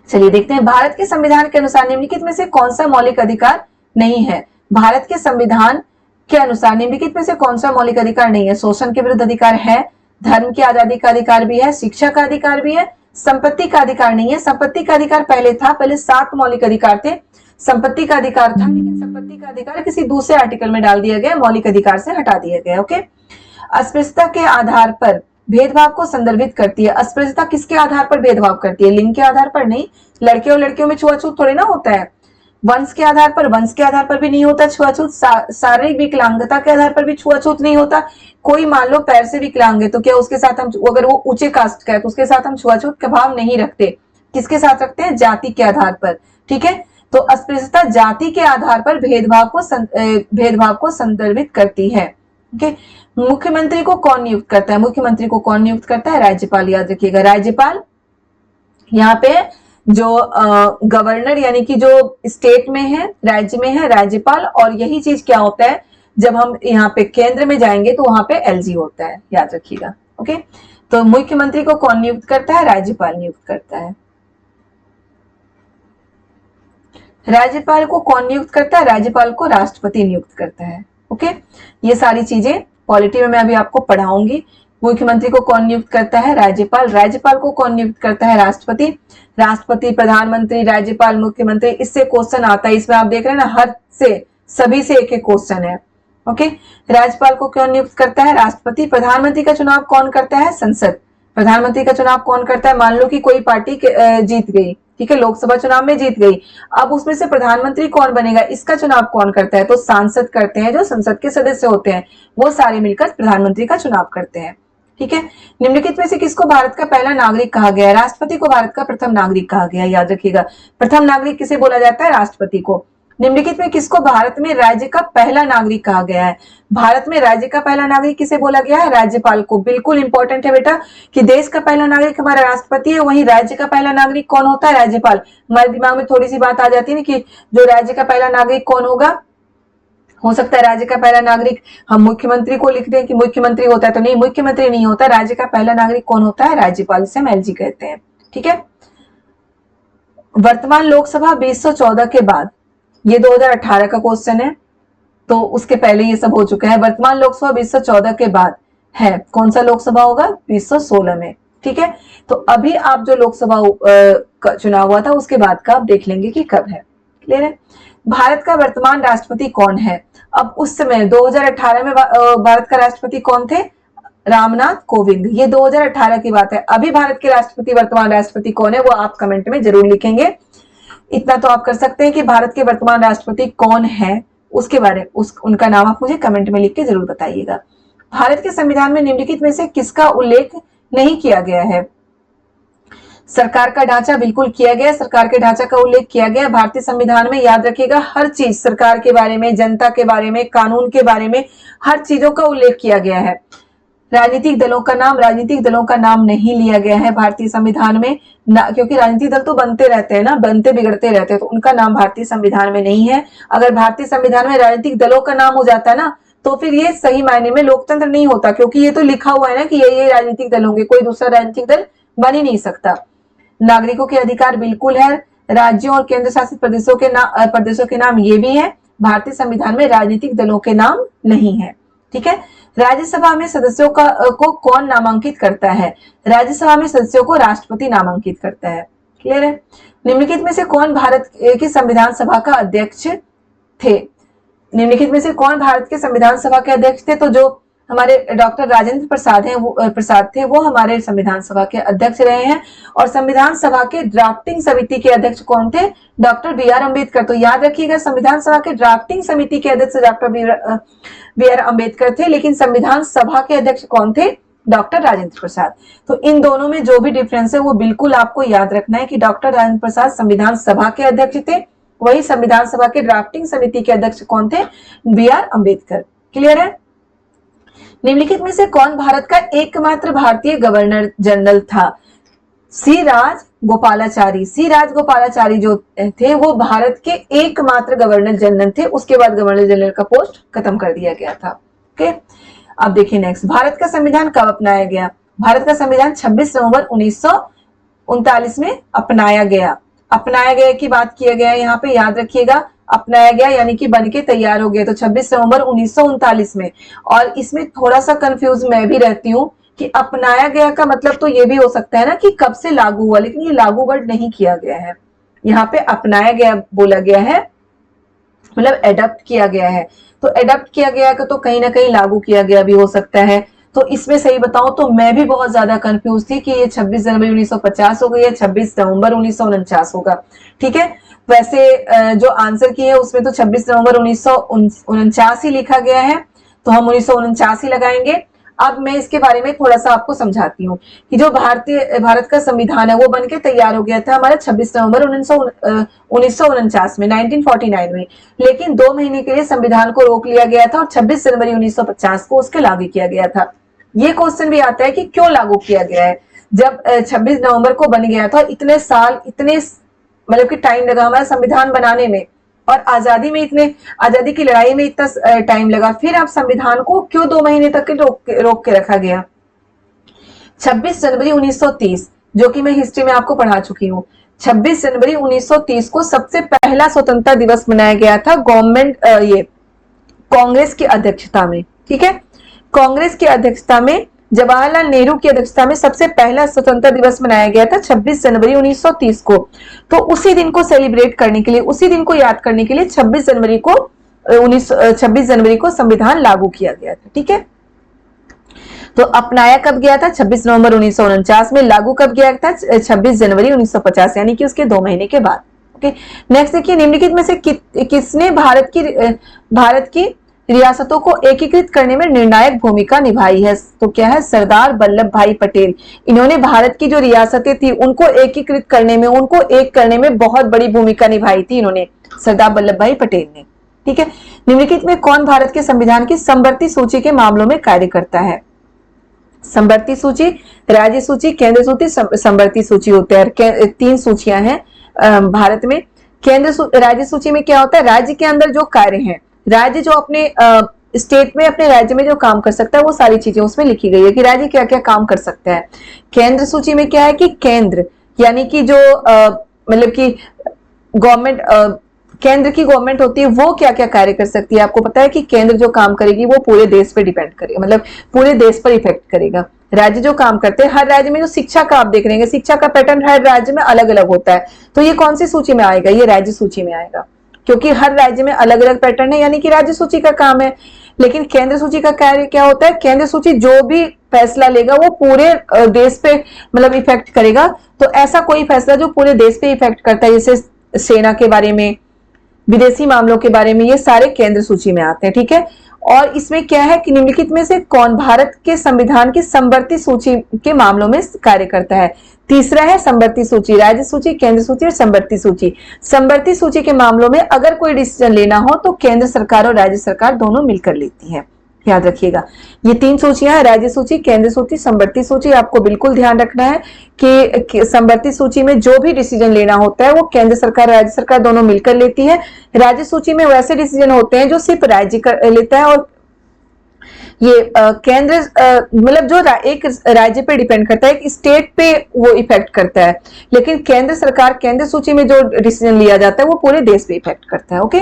चलिए देखते हैं, भारत के संविधान के अनुसार निम्नलिखित में से कौन सा मौलिक अधिकार नहीं है? भारत के संविधान के अनुसार निम्नलिखित में से कौन सा मौलिक अधिकार नहीं है? शोषण के विरुद्ध अधिकार है, धर्म की आजादी का अधिकार भी है, शिक्षा का अधिकार भी है, संपत्ति का अधिकार नहीं है। संपत्ति का अधिकार पहले था, पहले 7 मौलिक अधिकार थे, संपत्ति का अधिकार था, लेकिन संपत्ति का अधिकार किसी दूसरे आर्टिकल में डाल दिया गया, मौलिक अधिकार से हटा दिया गया। ओके, अस्पृश्यता के आधार पर भेदभाव को संदर्भित करती है। अस्पृश्यता किसके आधार पर भेदभाव करती है? लिंग के आधार पर नहीं, लड़के और लड़कियों में छुआछूत थोड़ी ना होता है। वंश के आधार पर भी नहीं होता छुआछूत। शारीरिक विकलांगता के आधार पर भी छुआछूत नहीं होता। कोई मान लो पैर से विकलांग है तो क्या उसके साथ हम, अगर वो ऊंचे कास्ट का है तो उसके साथ हम छुआछूत का भाव नहीं रखते। किसके साथ रखते हैं? जाति के आधार पर। ठीक है, तो अस्पृश्यता जाति के आधार पर भेदभाव को संदर्भित करती है। ओके, मुख्यमंत्री को कौन नियुक्त करता है? मुख्यमंत्री को कौन नियुक्त करता है? राज्यपाल। याद रखिएगा, राज्यपाल यहाँ पे जो गवर्नर यानी कि जो स्टेट में है, राज्य में है, राज्यपाल, और यही चीज क्या होता है जब हम यहाँ पे केंद्र में जाएंगे तो वहां पे एलजी होता है, याद रखिएगा। ओके, तो मुख्यमंत्री को कौन नियुक्त करता है? राज्यपाल नियुक्त करता है। राज्यपाल को कौन नियुक्त करता है? राज्यपाल को राष्ट्रपति नियुक्त करता है। ओके, ये सारी चीजें पॉलिटी में मैं अभी आपको पढ़ाऊंगी। मुख्यमंत्री को कौन नियुक्त करता है? राज्यपाल। राज्यपाल को कौन नियुक्त करता है? राष्ट्रपति। राष्ट्रपति, प्रधानमंत्री, राज्यपाल, मुख्यमंत्री, इससे क्वेश्चन आता है। इसमें आप देख रहे हैं ना, हर से सभी से एक एक क्वेश्चन है। ओके, राज्यपाल को कौन नियुक्त करता है? राष्ट्रपति। प्रधानमंत्री का चुनाव कौन करता है? संसद। प्रधानमंत्री का चुनाव कौन करता है? मान लो कि कोई पार्टी जीत गई, ठीक है, लोकसभा चुनाव में जीत गई, अब उसमें से प्रधानमंत्री कौन बनेगा, इसका चुनाव कौन करता है? तो सांसद करते हैं, जो संसद के सदस्य होते हैं, वो सारे मिलकर प्रधानमंत्री का चुनाव करते हैं। ठीक है, निम्नलिखित में से किसको भारत का पहला नागरिक कहा गया है? राष्ट्रपति को भारत का प्रथम नागरिक कहा गया है, याद रखिएगा। प्रथम नागरिक किसे बोला जाता है? राष्ट्रपति को। निम्नलिखित में किसको भारत में राज्य का पहला नागरिक कहा गया है? भारत में राज्य का पहला नागरिक किसे बोला गया है? राज्यपाल को। बिल्कुल इंपॉर्टेंट है बेटा कि देश का पहला नागरिक हमारा राष्ट्रपति है, वहीं राज्य का पहला नागरिक कौन होता है? राज्यपाल। हमारे दिमाग में थोड़ी सी बात आ जाती है ना कि जो राज्य का पहला नागरिक कौन होगा, हो सकता है राज्य का पहला नागरिक हम मुख्यमंत्री को लिख दें कि मुख्यमंत्री होता है, तो नहीं, मुख्यमंत्री नहीं होता। राज्य का पहला नागरिक कौन होता है? राज्यपाल, से हम एलजी कहते हैं। ठीक है, वर्तमान लोकसभा 2014 के बाद, ये 2018 का क्वेश्चन है, तो उसके पहले ये सब हो चुका है। वर्तमान लोकसभा 2014 के बाद है, कौन सा लोकसभा होगा? 2016 में। ठीक है, तो अभी आप जो लोकसभा का चुनाव हुआ था उसके बाद का आप देख लेंगे कि कब है। क्लियर है? भारत का वर्तमान राष्ट्रपति कौन है? अब उस समय 2018 में भारत का राष्ट्रपति कौन थे? रामनाथ कोविंद। ये 2018 की बात है। अभी भारत के राष्ट्रपति, वर्तमान राष्ट्रपति कौन है, वो आप कमेंट में जरूर लिखेंगे। इतना तो आप कर सकते हैं कि भारत के वर्तमान राष्ट्रपति कौन है, उसके बारे उनका नाम आप मुझे कमेंट में लिख के जरूर बताइएगा। भारत के संविधान में निम्नलिखित में से किसका उल्लेख नहीं किया गया है? सरकार का ढांचा बिल्कुल किया गया, सरकार के ढांचा का उल्लेख किया गया। भारतीय संविधान में याद रखिएगा हर चीज, सरकार के बारे में, जनता के बारे में, कानून के बारे में, हर चीजों का उल्लेख किया गया है। राजनीतिक दलों का नाम नहीं लिया गया है भारतीय संविधान में, क्योंकि राजनीतिक दल तो बनते रहते हैं ना, बनते बिगड़ते रहते हैं, तो उनका नाम भारतीय संविधान में नहीं है। अगर भारतीय संविधान में राजनीतिक दलों का नाम हो जाता है ना, तो फिर ये सही मायने में लोकतंत्र नहीं होता, क्योंकि ये तो लिखा हुआ है ना कि ये राजनीतिक दल होंगे, कोई दूसरा राजनीतिक दल बन ही नहीं सकता। नागरिकों के अधिकार बिल्कुल है। राज्यों और केंद्र शासित प्रदेशों के नाम ये भी है। भारतीय संविधान में राजनीतिक दलों के नाम नहीं है। ठीक है, राज्यसभा में सदस्यों को कौन नामांकित करता है? राज्यसभा में सदस्यों को राष्ट्रपति नामांकित करता है। क्लियर है? निम्नलिखित में से कौन भारत की संविधान सभा का अध्यक्ष थे? निम्नलिखित में से कौन भारत के संविधान सभा के अध्यक्ष थे? तो जो हमारे डॉक्टर राजेंद्र प्रसाद थे, वो हमारे संविधान सभा के अध्यक्ष रहे हैं। और संविधान सभा के ड्राफ्टिंग समिति के अध्यक्ष कौन थे? Doctor B R Ambedkar. तो याद रखिएगा, संविधान सभा के ड्राफ्टिंग समिति के अध्यक्ष डॉक्टर बी आर अम्बेडकर थे, लेकिन संविधान सभा के अध्यक्ष कौन थे? डॉक्टर राजेंद्र प्रसाद। तो इन दोनों में जो भी डिफरेंस है वो बिल्कुल आपको याद रखना है कि डॉक्टर राजेंद्र प्रसाद संविधान सभा के अध्यक्ष थे, वही संविधान सभा के ड्राफ्टिंग समिति के अध्यक्ष कौन थे? B R Ambedkar. क्लियर है? निम्नलिखित में से कौन भारत का एकमात्र भारतीय गवर्नर जनरल था? सी राजगोपालाचारी। सी राजगोपालाचारी जो थे वो भारत के एकमात्र गवर्नर जनरल थे। उसके बाद गवर्नर जनरल का पोस्ट खत्म कर दिया गया था। ओके, अब देखिए नेक्स्ट, भारत का संविधान कब अपनाया गया? भारत का संविधान 26 नवंबर 1939 में अपनाया गया। अपनाया गया की बात किया गया यहाँ पे, याद रखिएगा, अपनाया गया यानी कि बनके तैयार हो गया, तो 26 नवंबर 1939 में। और इसमें थोड़ा सा कंफ्यूज मैं भी रहती हूँ कि अपनाया गया का मतलब तो ये भी हो सकता है ना कि कब से लागू हुआ, लेकिन ये लागू वर्ड नहीं किया गया है यहाँ पे। अपनाया गया बोला गया है, मतलब एडॉप्ट किया गया है। तो एडॉप्ट किया गया का तो कहीं ना कहीं लागू किया गया भी हो सकता है। तो इसमें सही बताऊं तो मैं भी बहुत ज्यादा कंफ्यूज थी कि ये 26 जनवरी 1950 होगा या 26 नवंबर 1949 होगा। ठीक है, वैसे जो आंसर की है उसमें तो 26 नवंबर 1949 ही लिखा गया है, तो हम 1949 ही लगाएंगे। अब मैं इसके बारे में थोड़ा सा आपको समझाती हूँ कि जो भारत का संविधान है वो बनके तैयार हो गया था हमारा 26 नवंबर 1949 में, 1949 में, लेकिन 2 महीने के लिए संविधान को रोक लिया गया था और 26 जनवरी 1950 को उसके लागू किया गया था। ये क्वेश्चन भी आता है कि क्यों लागू किया गया है। जब 26 नवंबर को बन गया था, इतने साल, इतने मतलब कि टाइम लगा हमारा संविधान बनाने में, और आजादी में इतने, आजादी की लड़ाई में इतना टाइम लगा, फिर आप संविधान को क्यों 2 महीने तक के रोक के रखा गया? 26 जनवरी 1930, जो कि मैं हिस्ट्री में आपको पढ़ा चुकी हूँ, 26 जनवरी 1930 को सबसे पहला स्वतंत्रता दिवस मनाया गया था गवर्नमेंट, ये कांग्रेस की अध्यक्षता में, ठीक है, कांग्रेस की अध्यक्षता में, जवाहरलाल नेहरू की अध्यक्षता में सबसे पहला स्वतंत्रता दिवस मनाया गया था 26 जनवरी 1930 को। तो उसी दिन को सेलिब्रेट करने के लिए, उसी दिन को याद करने के लिए 26 जनवरी को संविधान लागू किया गया था, ठीक है। तो अपनाया कब गया था? 26 नवंबर 1949 में। लागू कब गया था? 26 जनवरी 1950, यानी कि उसके 2 महीने के बाद। ओके, नेक्स्ट देखिए, निम्नलिखित में से किसने भारत की रियासतों को एकीकृत करने में निर्णायक भूमिका निभाई है? तो क्या है? सरदार वल्लभ भाई पटेल। इन्होंने भारत की जो रियासतें थी उनको एकीकृत करने में, उनको एक करने में बहुत बड़ी भूमिका निभाई थी इन्होंने, सरदार वल्लभ भाई पटेल ने, ठीक है। निम्नलिखित में कौन भारत के संविधान की समवर्ती सूची के मामलों में कार्य करता है? समवर्ती सूची, राज्य सूची, केंद्र सूची, समवर्ती सूची होते हैं। 3 सूचियां हैं भारत में। राज्य सूची में क्या होता है? राज्य के अंदर जो कार्य हैं, राज्य जो अपने स्टेट में, अपने राज्य में जो काम कर सकता है, वो सारी चीजें उसमें लिखी गई है कि राज्य क्या क्या काम कर सकता है। केंद्र सूची में क्या है कि केंद्र यानी कि जो मतलब कि गवर्नमेंट, केंद्र की गवर्नमेंट होती है, वो क्या क्या कार्य कर सकती है। आपको पता है कि केंद्र जो काम करेगी वो पूरे देश पे डिपेंड करेगा, मतलब पूरे देश पर इफेक्ट करेगा। राज्य जो काम करते हैं, हर राज्य में जो शिक्षा का आप देख रहे हैं, शिक्षा का पैटर्न हर राज्य में अलग अलग होता है। तो ये कौन सी सूची में आएगा? ये राज्य सूची में आएगा, क्योंकि हर राज्य में अलग अलग पैटर्न है, यानी कि राज्य सूची का काम है। लेकिन केंद्र सूची का कार्य क्या होता है? केंद्र सूची जो भी फैसला लेगा वो पूरे देश पे मतलब इफेक्ट करेगा। तो ऐसा कोई फैसला जो पूरे देश पे इफेक्ट करता है, जैसे सेना के बारे में, विदेशी मामलों के बारे में, ये सारे केंद्र सूची में आते हैं, ठीक है। और इसमें क्या है कि निम्नलिखित में से कौन भारत के संविधान की समवर्ती सूची के मामलों में कार्य करता है? तीसरा है समवर्ती सूची, राज्य सूची, केंद्र सूची और समवर्ती सूची। समवर्ती सूची के मामलों में अगर कोई डिसीजन लेना हो तो केंद्र सरकार और राज्य सरकार दोनों मिलकर लेती है, याद रखिएगा। ये 3 सूचियां हैं, राज्य सूची, केंद्र सूची, समवर्ती सूची। आपको बिल्कुल ध्यान रखना है कि समवर्ती सूची में जो भी डिसीजन लेना होता है वो केंद्र सरकार, राज्य सरकार दोनों मिलकर लेती है। राज्य सूची में वैसे डिसीजन होते हैं जो सिर्फ राज्य लेता है, और ये केंद्र मतलब जो एक राज्य पे डिपेंड करता है, एक स्टेट पे वो इफेक्ट करता है। लेकिन केंद्र सरकार, केंद्र सूची में जो डिसीजन लिया जाता है वो पूरे देश पे इफेक्ट करता है। ओके,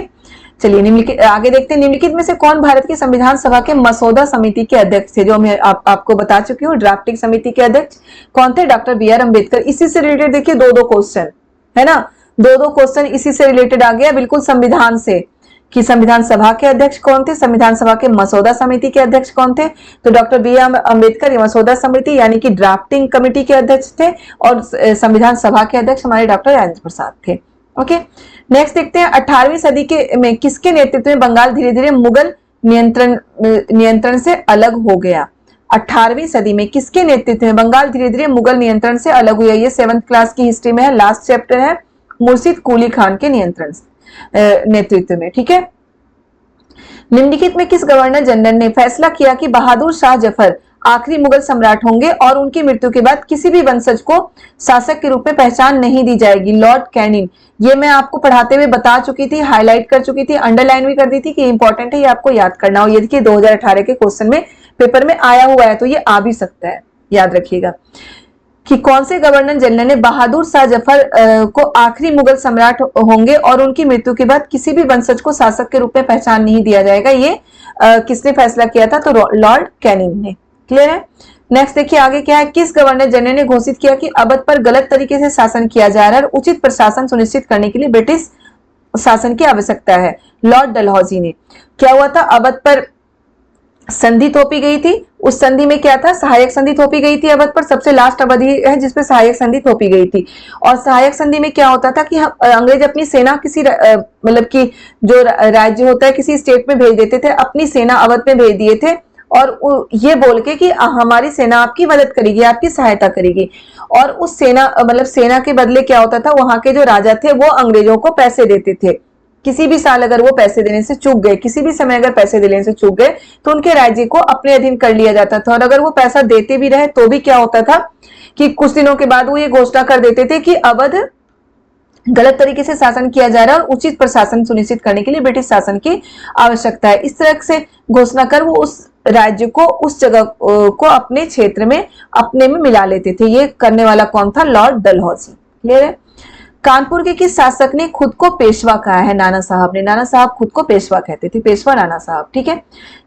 चलिए निम्नलिखित आगे देखते हैं। निम्नलिखित में से कौन भारत की संविधान सभा के मसौदा समिति के अध्यक्ष थे? जो मैं आपको बता चुकी हूँ, ड्राफ्टिंग समिति के अध्यक्ष कौन थे? Doctor BR Ambedkar. इसी से रिलेटेड देखिए 2 क्वेश्चन है ना, 2 क्वेश्चन इसी से रिलेटेड आ गया, बिल्कुल संविधान से, कि संविधान सभा के अध्यक्ष कौन थे, संविधान सभा के मसौदा समिति के अध्यक्ष कौन थे? तो डॉक्टर BR अम्बेडकर मसौदा समिति यानी कि ड्राफ्टिंग कमेटी के अध्यक्ष थे, और संविधान सभा के अध्यक्ष हमारे डॉक्टर राजेंद्र प्रसाद थे। ओके, नेक्स्ट देखते हैं। 18वीं सदी के में किसके नेतृत्व में बंगाल धीरे धीरे मुगल नियंत्रण से अलग हो गया? 18वीं सदी में किसके नेतृत्व में बंगाल धीरे धीरे मुगल नियंत्रण से अलग हुआ? ये 7th क्लास की हिस्ट्री में है, लास्ट चैप्टर है, मुर्शिद कुली खान के नेतृत्व में, ठीक है। निम्नलिखित में किस गवर्नर जनरल ने फैसला किया कि बहादुर शाह जफर आखिरी मुगल सम्राट होंगे और उनकी मृत्यु के बाद किसी भी वंशज को शासक के रूप में पहचान नहीं दी जाएगी? Lord Canning. ये मैं आपको पढ़ाते हुए बता चुकी थी, हाईलाइट कर चुकी थी, अंडरलाइन भी कर दी थी कि इंपॉर्टेंट है, ये आपको याद करना हो। ये देखिए 2018 के क्वेश्चन में, पेपर में आया हुआ है, तो ये आ भी सकता है, याद रखिएगा कि कौन से गवर्नर जनरल ने बहादुर शाह जफर को आखिरी मुगल सम्राट होंगे और उनकी मृत्यु के बाद किसी भी वंशज को शासक के रूप में पहचान नहीं दिया जाएगा, ये किसने फैसला किया था? तो लॉर्ड कैनिंग ने। क्लियर है? नेक्स्ट देखिए आगे क्या है। किस गवर्नर जनरल ने घोषित किया कि अवध पर गलत तरीके से शासन किया जा रहा है और उचित प्रशासन सुनिश्चित करने के लिए ब्रिटिश शासन की आवश्यकता है? लॉर्ड डलहौजी ने। क्या हुआ था? अवध पर संधि थोपी गई थी, उस संधि में क्या था? सहायक संधि थोपी गई थी अवध पर, सबसे लास्ट अवधि है जिसपे सहायक संधि थोपी गई थी। और सहायक संधि में क्या होता था कि अंग्रेज अपनी सेना किसी मतलब कि जो राज्य होता है किसी स्टेट में भेज देते थे, अपनी सेना अवध में भेज दिए थे, और ये बोल के कि हमारी सेना आपकी मदद करेगी, आपकी सहायता करेगी। और उस सेना मतलब सेना के बदले क्या होता था? वहां के जो राजा थे वो अंग्रेजों को पैसे देते थे, किसी भी साल अगर वो पैसे देने से चूक गए, किसी भी समय अगर पैसे देने से चूक गए, तो उनके राज्य को अपने अधीन कर लिया जाता था। और अगर वो पैसा देते भी रहे तो भी क्या होता था कि कुछ दिनों के बाद वो ये घोषणा कर देते थे कि अवध गलत तरीके से शासन किया जा रहा है और उचित प्रशासन सुनिश्चित करने के लिए ब्रिटिश शासन की आवश्यकता है। इस तरह से घोषणा कर वो उस राज्य को, उस जगह को अपने क्षेत्र में, अपने में मिला लेते थे। ये करने वाला कौन था? Lord Dalhousie. क्लियर है? कानपुर के किस शासक ने खुद को पेशवा कहा है? नाना साहब ने। नाना साहब खुद को पेशवा कहते थे, पेशवा नाना साहब। ठीक है।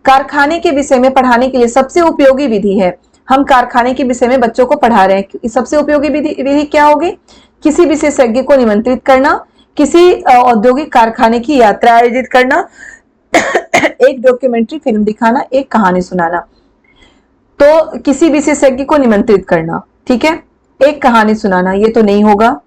कारखाने के विषय में पढ़ाने के लिए सबसे उपयोगी विधि है। हम कारखाने के विषय में बच्चों को पढ़ा रहे हैं। सबसे उपयोगी विधि क्या होगी? किसी विशेषज्ञ को निमंत्रित करना, किसी औद्योगिक कारखाने की यात्रा आयोजित करना, एक डॉक्यूमेंट्री फिल्म दिखाना, एक कहानी सुनाना। तो किसी विशेषज्ञ को निमंत्रित करना, ठीक है, एक कहानी सुनाना, ये तो नहीं होगा।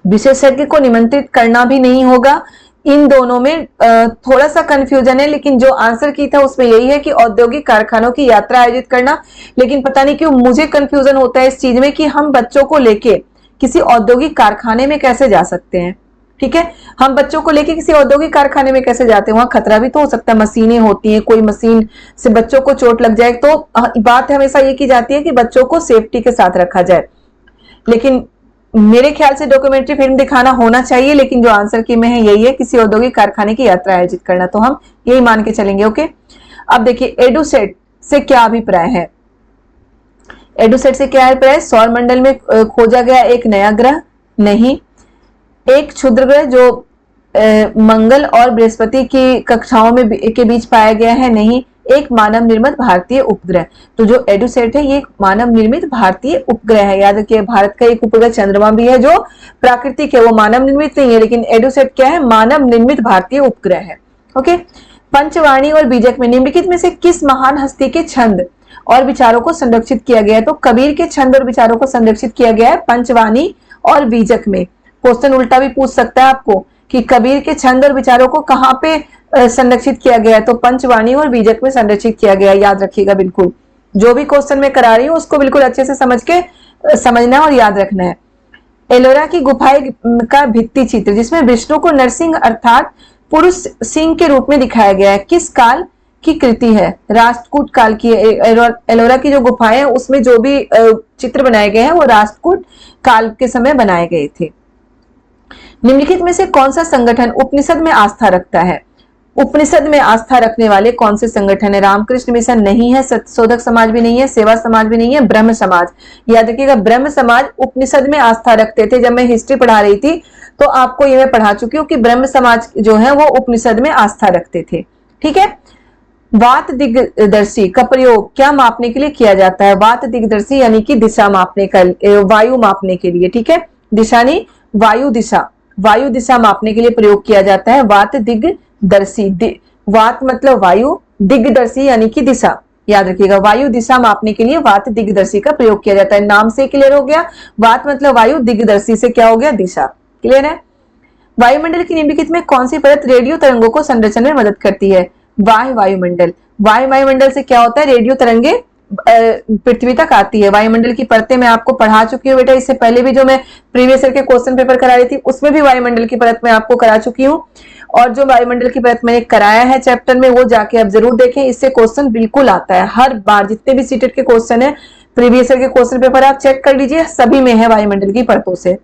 विशेषज्ञ को निमंत्रित करना भी नहीं होगा। इन दोनों में थोड़ा सा कंफ्यूजन है, लेकिन जो आंसर की था उसमें यही है कि औद्योगिक कारखानों की यात्रा आयोजित करना। लेकिन पता नहीं क्यों मुझे कंफ्यूजन होता है इस चीज में कि हम बच्चों को लेके किसी औद्योगिक कारखाने में कैसे जा सकते हैं। ठीक है, हम बच्चों को लेके किसी औद्योगिक कारखाने में कैसे जाते हैं? वहां खतरा भी तो हो सकता है, मशीनें होती हैं, कोई मशीन से बच्चों को चोट लग जाए। तो बात हमेशा ये की जाती है कि बच्चों को सेफ्टी के साथ रखा जाए। लेकिन मेरे ख्याल से डॉक्यूमेंट्री फिल्म दिखाना होना चाहिए, लेकिन जो आंसर की में है यही है, किसी औद्योगिक कारखाने की यात्रा आयोजित करना। तो हम यही मान के चलेंगे। ओके, अब देखिए एडुसेट से क्या अभिप्राय है? एडुसेट से क्या अभिप्राय? सौर मंडल में खोजा गया एक नया ग्रह? नहीं। एक क्षुद्र ग्रह जो मंगल और बृहस्पति की कक्षाओं में के बीच पाया गया है? नहीं। एक मानव निर्मित भारतीय उपग्रह। तो जो एडुसेट है ये एक मानव निर्मित भारतीय उपग्रह है। याद रखिए, भारत का एक उपग्रह चंद्रमा भी है जो प्राकृतिक है, वो मानव निर्मित नहीं है, लेकिन एडुसेट क्या है? मानव निर्मित भारतीय उपग्रह है। ओके, पंचवाणी और बीजक में निम्नलिखित में से किस महान हस्ती के छंद और विचारों को संरक्षित किया गया है? तो कबीर के छंद और विचारों को संरक्षित किया गया है पंचवाणी और बीजक में। क्वेश्चन उल्टा भी पूछ सकता है आपको कि कबीर के छंद और विचारों को कहां पे संरक्षित किया गया है? तो पंचवाणी और बीजक में संरक्षित किया गया है। याद रखिएगा, बिल्कुल जो भी क्वेश्चन मैं करा रही हूं उसको बिल्कुल अच्छे से समझना और याद रखना है। एलोरा की गुफाएं का भित्ति चित्र जिसमें विष्णु को नरसिंह अर्थात पुरुष सिंह के रूप में दिखाया गया है, किस काल की कृति है? राष्ट्रकूट काल की। एलोरा की जो गुफाएं है उसमें जो भी चित्र बनाए गए हैं वो राष्ट्रकूट काल के समय बनाए गए थे। निम्नलिखित में से कौन सा संगठन उपनिषद में आस्था रखता है? उपनिषद में आस्था रखने वाले कौन से संगठन है? रामकृष्ण मिशन नहीं है, सत्यशोधक समाज भी नहीं है, सेवा समाज भी नहीं है, ब्रह्म समाज। याद रखिएगा, ब्रह्म समाज उपनिषद में आस्था रखते थे। जब मैं हिस्ट्री पढ़ा रही थी तो आपको ये मैं पढ़ा चुकी हूँ कि ब्रह्म समाज जो है वो उपनिषद में आस्था रखते थे। ठीक है। वात दिग्दर्शी का प्रयोग क्या मापने के लिए किया जाता है? वात दिग्दर्शी यानी कि दिशा मापने का, वायु मापने के लिए। ठीक है, दिशा नहीं, वायु दिशा, वायु दिशा मापने के लिए प्रयोग किया जाता है वात दिग्दर्शी। वात मतलब वायु, दिग्दर्शी यानी कि दिशा। याद रखिएगा, वायु दिशा मापने के लिए वात दिग्दर्शी का प्रयोग किया जाता है। नाम से क्लियर हो गया, वात मतलब वायु, दिग्दर्शी से क्या हो गया? दिशा। क्लियर है। वायुमंडल की निम्नलिखित में कौन सी परत रेडियो तरंगों को संरचना में मदद करती है? वाह्य वायुमंडल। वाह्य वायुमंडल से क्या होता है? रेडियो तरंगे पृथ्वी तक आती है। वायुमंडल की परतें मैं आपको पढ़ा चुकी हूँ बेटा, इससे पहले भी जो मैं प्रीवियस ईयर के क्वेश्चन पेपर करा रही थी उसमें भी वायुमंडल की परत मैं आपको करा चुकी हूँ। और जो वायुमंडल की परत मैंने कराया है चैप्टर में वो जाके आप जरूर देखें, इससे क्वेश्चन बिल्कुल आता है हर बार। जितने भी सीटेट के क्वेश्चन है, प्रीवियस ईयर के क्वेश्चन पेपर आप चेक कर लीजिए, सभी में है वायुमंडल की परतों से।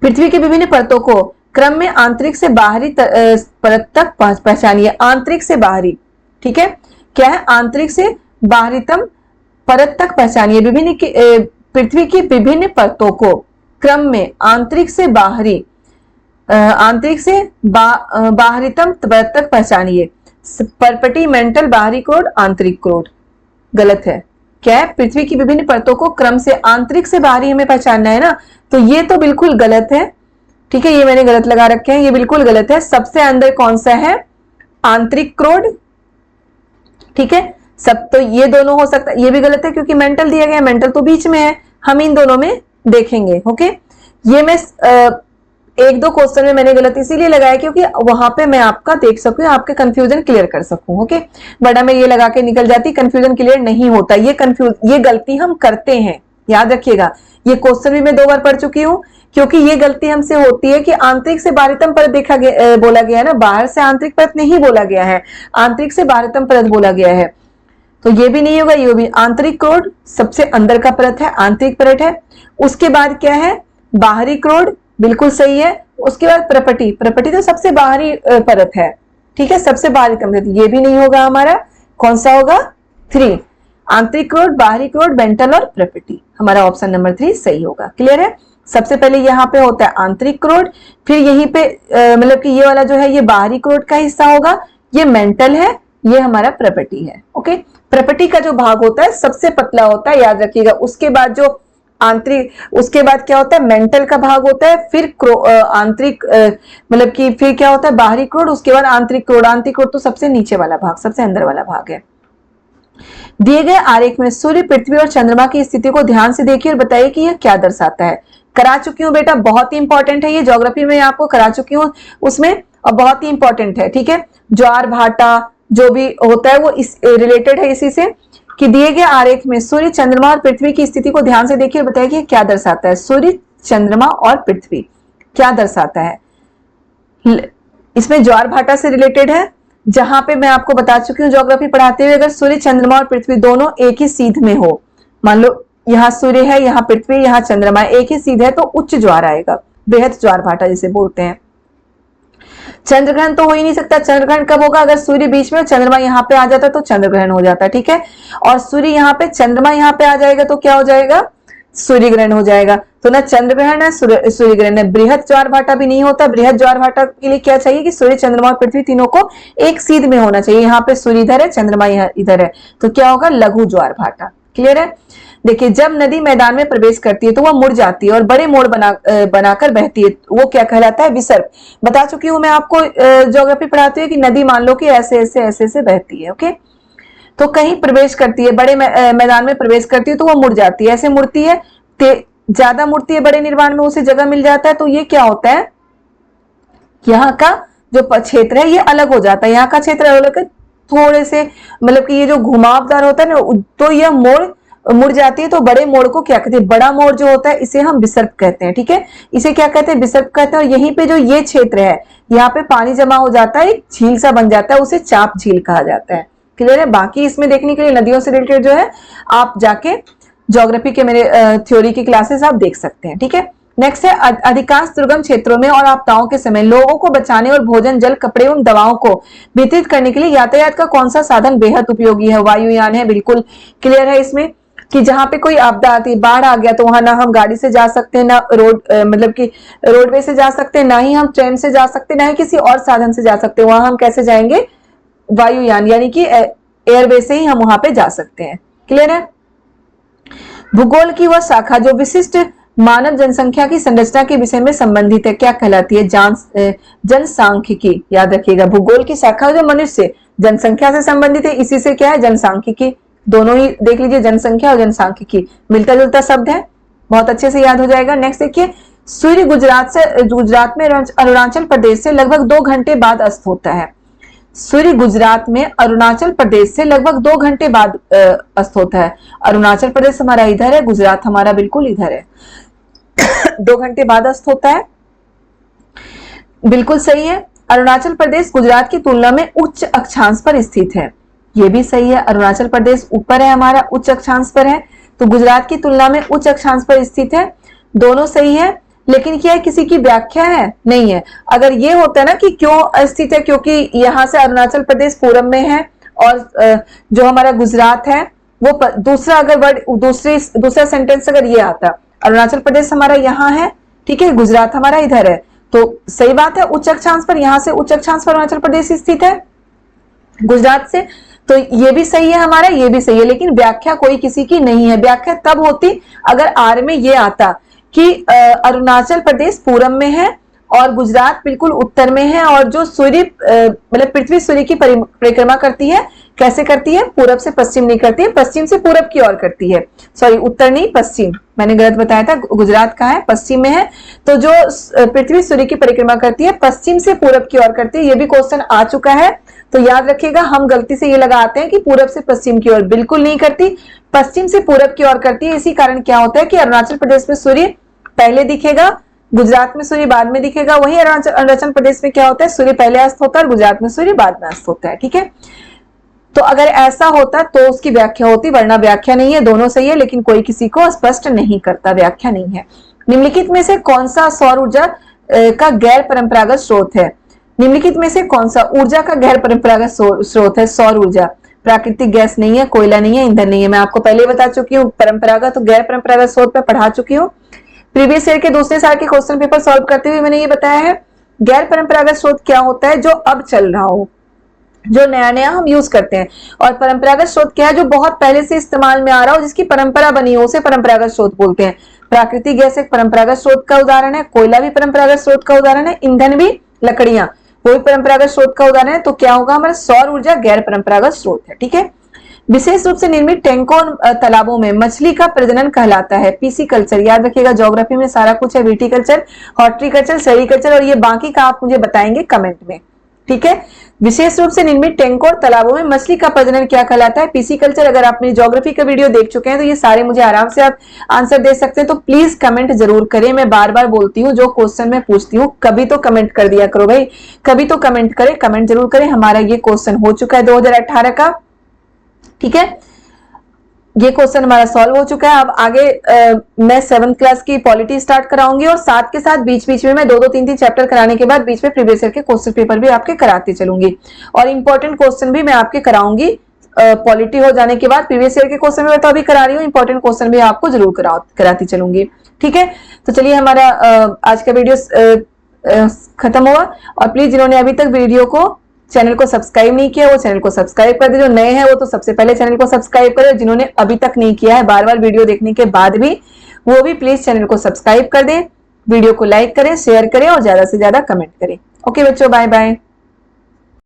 पृथ्वी की विभिन्न परतों को क्रम में आंतरिक से बाहरी परत तक पहचानिए। आंतरिक से बाहरी, ठीक है, क्या है? आंतरिक से बाहरीतम परत तक पहचानिए। विभिन्न पृथ्वी की विभिन्न परतों को क्रम में आंतरिक से बाहरी, आंतरिक से बाहरीतम परत तक पहचानिए। परपटीमेंटल बाहरी क्रोड, आंतरिक क्रोड। गलत है। क्या है? पृथ्वी की विभिन्न परतों को क्रम से आंतरिक से बाहरी हमें पहचानना है ना, तो ये तो बिल्कुल गलत है। ठीक है, ये मैंने गलत लगा रखे हैं, ये बिल्कुल गलत है। सबसे अंदर कौन सा है? आंतरिक क्रोड। ठीक है, सब तो ये दोनों हो सकता है, ये भी गलत है क्योंकि मेंटल दिया गया, मेंटल तो बीच में है। हम इन दोनों में देखेंगे। ओके, ये मैं एक दो क्वेश्चन में मैंने गलत इसीलिए लगाया क्योंकि वहां पे मैं आपका देख सकूं, आपके कंफ्यूजन क्लियर कर सकूं। ओके, बड़ा मैं ये लगा के निकल जाती, कंफ्यूजन क्लियर नहीं होता। ये गलती हम करते हैं, याद रखिएगा। ये क्वेश्चन भी मैं 2 बार पढ़ चुकी हूँ, क्योंकि ये गलती हमसे होती है कि आंतरिक से बाहरीतम परत बोला गया है ना, बाहर से आंतरिक परत नहीं बोला गया है, आंतरिक से बाहरीतम परत बोला गया है। तो ये भी नहीं होगा, ये भी। आंतरिक क्रोड सबसे अंदर का परत है, आंतरिक परत है। उसके बाद क्या है, बाहरी क्रोड, बिल्कुल सही है। उसके बाद प्रपटी, प्रपटी तो सबसे बाहरी परत है, ठीक है, सबसे बाहरीतम परत, ये भी नहीं होगा हमारा। कौन सा होगा, 3, आंतरिक क्रोड, बाहरी क्रोड, वेंट्रल और प्रपटी, हमारा ऑप्शन नंबर 3 सही होगा। क्लियर है। सबसे पहले यहाँ पे होता है आंतरिक क्रोड, फिर यहीं पे मतलब कि ये वाला जो है ये बाहरी क्रोड का हिस्सा होगा, ये मेंटल है, ये हमारा प्रपटी है। ओके, प्रपटी का जो भाग होता है सबसे पतला होता है, याद रखिएगा। उसके बाद जो आंतरिक, उसके बाद क्या होता है, मेंटल का भाग होता है, फिर आंतरिक मतलब कि फिर क्या होता है, बाहरी क्रोड, उसके बाद आंतरिक क्रोड। आंतरिक क्रोड तो सबसे नीचे वाला भाग, सबसे अंदर वाला भाग है। दिए गए आरेख में सूर्य, पृथ्वी और चंद्रमा की स्थिति को ध्यान से देखिए और बताइए कि यह क्या दर्शाता है। करा चुकी हूं बेटा, बहुत ही इंपॉर्टेंट है ये, ज्योग्राफी में आपको करा चुकी हूं उसमें, और बहुत ही इंपॉर्टेंट है, ठीक है। ज्वार भाटा जो भी होता है वो इस रिलेटेड है इसी से, कि दिए गए आरेख में सूर्य, चंद्रमा और पृथ्वी की स्थिति को ध्यान से देखिए और बताइए कि क्या दर्शाता है। सूर्य, चंद्रमा और पृथ्वी क्या दर्शाता है। इसमें ज्वार भाटा से रिलेटेड है, जहां पे मैं आपको बता चुकी हूँ ज्योग्राफी पढ़ाते हुए, अगर सूर्य, चंद्रमा और पृथ्वी दोनों एक ही सीध में हो, मान लो यहाँ सूर्य है, यहाँ पृथ्वी, यहाँ चंद्रमा, एक ही सीध है, तो उच्च ज्वार आएगा, बृहद ज्वार भाटा जिसे बोलते हैं। चंद्रग्रहण तो हो ही नहीं सकता। चंद्रग्रहण कब होगा, अगर सूर्य बीच में और चंद्रमा यहाँ पे आ जाता तो चंद्रग्रहण हो जाता, ठीक है। और सूर्य यहाँ पे, चंद्रमा यहाँ पे आ जाएगा तो क्या हो जाएगा, सूर्य ग्रहण हो जाएगा। तो ना चंद्रग्रहण है, सूर्य ग्रहण है। बृहद ज्वार भाटा भी नहीं होता। बृहद ज्वार भाटा के लिए क्या चाहिए कि सूर्य, चंद्रमा और पृथ्वी तीनों को एक सीध में होना चाहिए। यहाँ पे सूर्य इधर है, चंद्रमा यहाँ इधर है, तो क्या होगा, लघु ज्वार भाटा। क्लियर है। देखिए, जब नदी मैदान में प्रवेश करती है तो वह मुड़ जाती है और बड़े मोड़ बनाकर बहती है, वो क्या कहलाता है, विसर्प। बता चुकी हूं मैं आपको ज्योग्राफी पढ़ाती है कि नदी मान लो कि ऐसे ऐसे ऐसे ऐसे बहती है। ओके, तो कहीं प्रवेश करती है, बड़े मैदान में प्रवेश करती है तो वह मुड़ जाती है, ऐसे मुड़ती है, ज्यादा मुड़ती है, बड़े निर्माण में उसे जगह मिल जाता है, तो ये क्या होता है, यहाँ का जो क्षेत्र है ये अलग हो जाता है। यहाँ का क्षेत्र अलग, थोड़े से मतलब कि ये जो घुमावदार होता है ना, तो यह मुड़ जाती है, तो बड़े मोड़ को क्या कहते हैं, बड़ा मोड़ जो होता है इसे हम विसर्प कहते हैं, ठीक है। इसे क्या कहते हैं, विसर्प कहते हैं। और यहीं पे जो ये क्षेत्र है, यहाँ पे पानी जमा हो जाता है, एक झील सा बन जाता है, उसे चाप झील कहा जाता है। क्लियर है। बाकी इसमें देखने के लिए नदियों से रिलेटेड जो है आप जाके ज्योग्राफी के मेरे थ्योरी की क्लासेस आप देख सकते हैं, ठीक है। नेक्स्ट है, अधिकांश दुर्गम क्षेत्रों में और आपदाओं के समय लोगों को बचाने और भोजन, जल, कपड़े एवं दवाओं को वितरित करने के लिए यातायात का कौन सा साधन बेहद उपयोगी है, वायुयान है। बिल्कुल क्लियर है इसमें कि जहां पे कोई आपदा आती है, बाढ़ आ गया, तो वहां ना हम गाड़ी से जा सकते हैं, ना रोड मतलब कि रोडवे से जा सकते हैं, ना ही हम ट्रेन से जा सकते हैं, ना ही किसी और साधन से जा सकते हैं। वहां हम कैसे जाएंगे, वायुयान यानी कि एयरवे से ही हम वहां पे जा सकते हैं। क्लियर है। भूगोल की वह शाखा जो विशिष्ट मानव जनसंख्या की संरचना के विषय में संबंधित है, क्या कहलाती है, जनसांख्यिकी। याद रखिएगा, भूगोल की शाखा जो मनुष्य जनसंख्या से संबंधित है, इसी से क्या है, जनसांख्यिकी। दोनों ही देख लीजिए, जनसंख्या और जनसांख्यिकी मिलता जुलता शब्द है, बहुत अच्छे से याद हो जाएगा। नेक्स्ट देखिए, सूर्य गुजरात में अरुणाचल प्रदेश से लगभग 2 घंटे बाद अस्त होता है। सूर्य गुजरात में अरुणाचल प्रदेश से लगभग 2 घंटे बाद अस्त होता है। अरुणाचल प्रदेश हमारा इधर है, गुजरात हमारा बिल्कुल इधर है। 2 घंटे बाद अस्त होता है, बिल्कुल सही है। अरुणाचल प्रदेश गुजरात की तुलना में उच्च अक्षांश पर स्थित है, ये भी सही है। अरुणाचल प्रदेश ऊपर है हमारा, उच्च अक्षांश पर है, तो गुजरात की तुलना में उच्च अक्षांश पर स्थित है, दोनों सही है। लेकिन क्या किसी की व्याख्या है, नहीं है। अगर ये होता है ना कि क्यों स्थित है, क्योंकि यहां से अरुणाचल प्रदेश पूरब में है और जो हमारा गुजरात है वो दूसरा, अगर वर्ड दूसरा सेंटेंस अगर ये आता, अरुणाचल प्रदेश हमारा यहाँ है, ठीक है, गुजरात हमारा इधर है, तो सही बात है, उच्च अक्षांश पर, यहां से उच्च अक्षांश पर अरुणाचल प्रदेश स्थित है गुजरात से, तो ये भी सही है हमारा, ये भी सही है। लेकिन व्याख्या कोई किसी की नहीं है। व्याख्या तब होती अगर आर में ये आता कि अरुणाचल प्रदेश पूरब में है और गुजरात बिल्कुल उत्तर में है, और जो सूर्य मतलब पृथ्वी सूर्य की परिक्रमा करती है, कैसे करती है, पूरब से पश्चिम नहीं करती है, पश्चिम से पूरब की ओर करती है। सॉरी, उत्तर नहीं, पश्चिम, मैंने गलत बताया था, गुजरात का है, पश्चिम में है। तो जो पृथ्वी सूर्य की परिक्रमा करती है पश्चिम से पूरब की ओर करती है। ये भी क्वेश्चन आ चुका है, तो याद रखिएगा, हम गलती से ये लगाते हैं कि पूरब से पश्चिम की ओर, बिल्कुल नहीं करती, पश्चिम से पूरब की ओर करती है। इसी कारण क्या होता है कि अरुणाचल प्रदेश में सूर्य पहले दिखेगा, गुजरात में सूर्य बाद में दिखेगा। वही अरुणाचल प्रदेश में क्या होता है, सूर्य पहले अस्त होता है और गुजरात में सूर्य बाद में अस्त होता है। ठीक है, तो अगर ऐसा होता तो उसकी व्याख्या होती, वरना व्याख्या नहीं है। दोनों सही है, लेकिन कोई किसी को स्पष्ट नहीं करता, व्याख्या नहीं है। निम्नलिखित में से कौन सा सौर ऊर्जा का गैर परंपरागत स्रोत है? निम्नलिखित में से कौन सा ऊर्जा का गैर परंपरागत स्रोत है? सौर ऊर्जा प्राकृतिक गैस नहीं है, कोयला नहीं है, ईंधन नहीं है। मैं आपको पहले बता चुकी हूँ, परंपरागत और गैर परंपरागत स्रोत पर पढ़ा चुकी हूँ। प्रीवियस ईयर के दूसरे साल के क्वेश्चन पेपर सॉल्व करते हुए मैंने ये बताया है। गैर परंपरागत स्रोत क्या होता है? जो अब चल रहा हो, जो नया नया हम यूज करते हैं। और परंपरागत स्रोत क्या है? जो बहुत पहले से इस्तेमाल में आ रहा हो, जिसकी परंपरा बनी हो, उसे परंपरागत स्रोत बोलते हैं। प्राकृतिक गैस एक परंपरागत स्रोत का उदाहरण है, कोयला भी परंपरागत स्रोत का उदाहरण है, ईंधन भी, लकड़ियां, वो भी परंपरागत स्रोत का उदाहरण है। तो क्या होगा हमारा? सौर ऊर्जा गैर परंपरागत स्रोत है। ठीक है, विशेष रूप से निर्मित टैंकों और तालाबों में मछली का प्रजनन कहलाता है पीसी कल्चर। याद रखिएगा, ज्योग्राफी में सारा कुछ है, विटीकल्चर, हॉर्टिकल्चर, सेरिकल्चर, और ये बाकी का आप मुझे बताएंगे कमेंट में। ठीक है, विशेष रूप से निर्मित टैंकों और तालाबों में मछली का प्रजनन क्या कहलाता है? पीसीकल्चर। अगर आप मेरी ज्योग्राफी का वीडियो देख चुके हैं तो ये सारे मुझे आराम से आप आंसर दे सकते हैं। तो प्लीज कमेंट जरूर करें। मैं बार बार बोलती हूँ, जो क्वेश्चन मैं पूछती हूँ कभी तो कमेंट कर दिया करो भाई, कभी तो कमेंट करें, कमेंट जरूर करें। हमारा ये क्वेश्चन हो चुका है 2018 का। ठीक है, ये क्वेश्चन हमारा सॉल्व हो चुका है। अब आगे मैं 7th क्लास की पॉलिटी स्टार्ट कराऊंगी, और साथ के साथ बीच बीच में मैं 2-2 3-3 चैप्टर कराने के बाद बीच में प्रीवियस ईयर के क्वेश्चन पेपर भी आपके कराती चलूंगी, और इंपॉर्टेंट क्वेश्चन भी मैं आपके कराऊंगी। पॉलिटी हो जाने के बाद प्रीवियस ईयर के क्वेश्चन में मैं तो अभी करा रही हूँ, इंपॉर्टेंट क्वेश्चन भी आपको जरूर कराती चलूंगी। ठीक है, तो चलिए हमारा आज का वीडियो खत्म हुआ। और प्लीज जिन्होंने अभी तक वीडियो को, चैनल को सब्सक्राइब नहीं किया, वो चैनल को सब्सक्राइब कर दे। जो नए हैं वो तो सबसे पहले चैनल को सब्सक्राइब करें। जिन्होंने अभी तक नहीं किया है, बार बार वीडियो देखने के बाद भी, वो भी प्लीज चैनल को सब्सक्राइब कर दें, वीडियो को लाइक करें, शेयर करें और ज्यादा से ज्यादा कमेंट करें। ओके बच्चों, बाय बाय।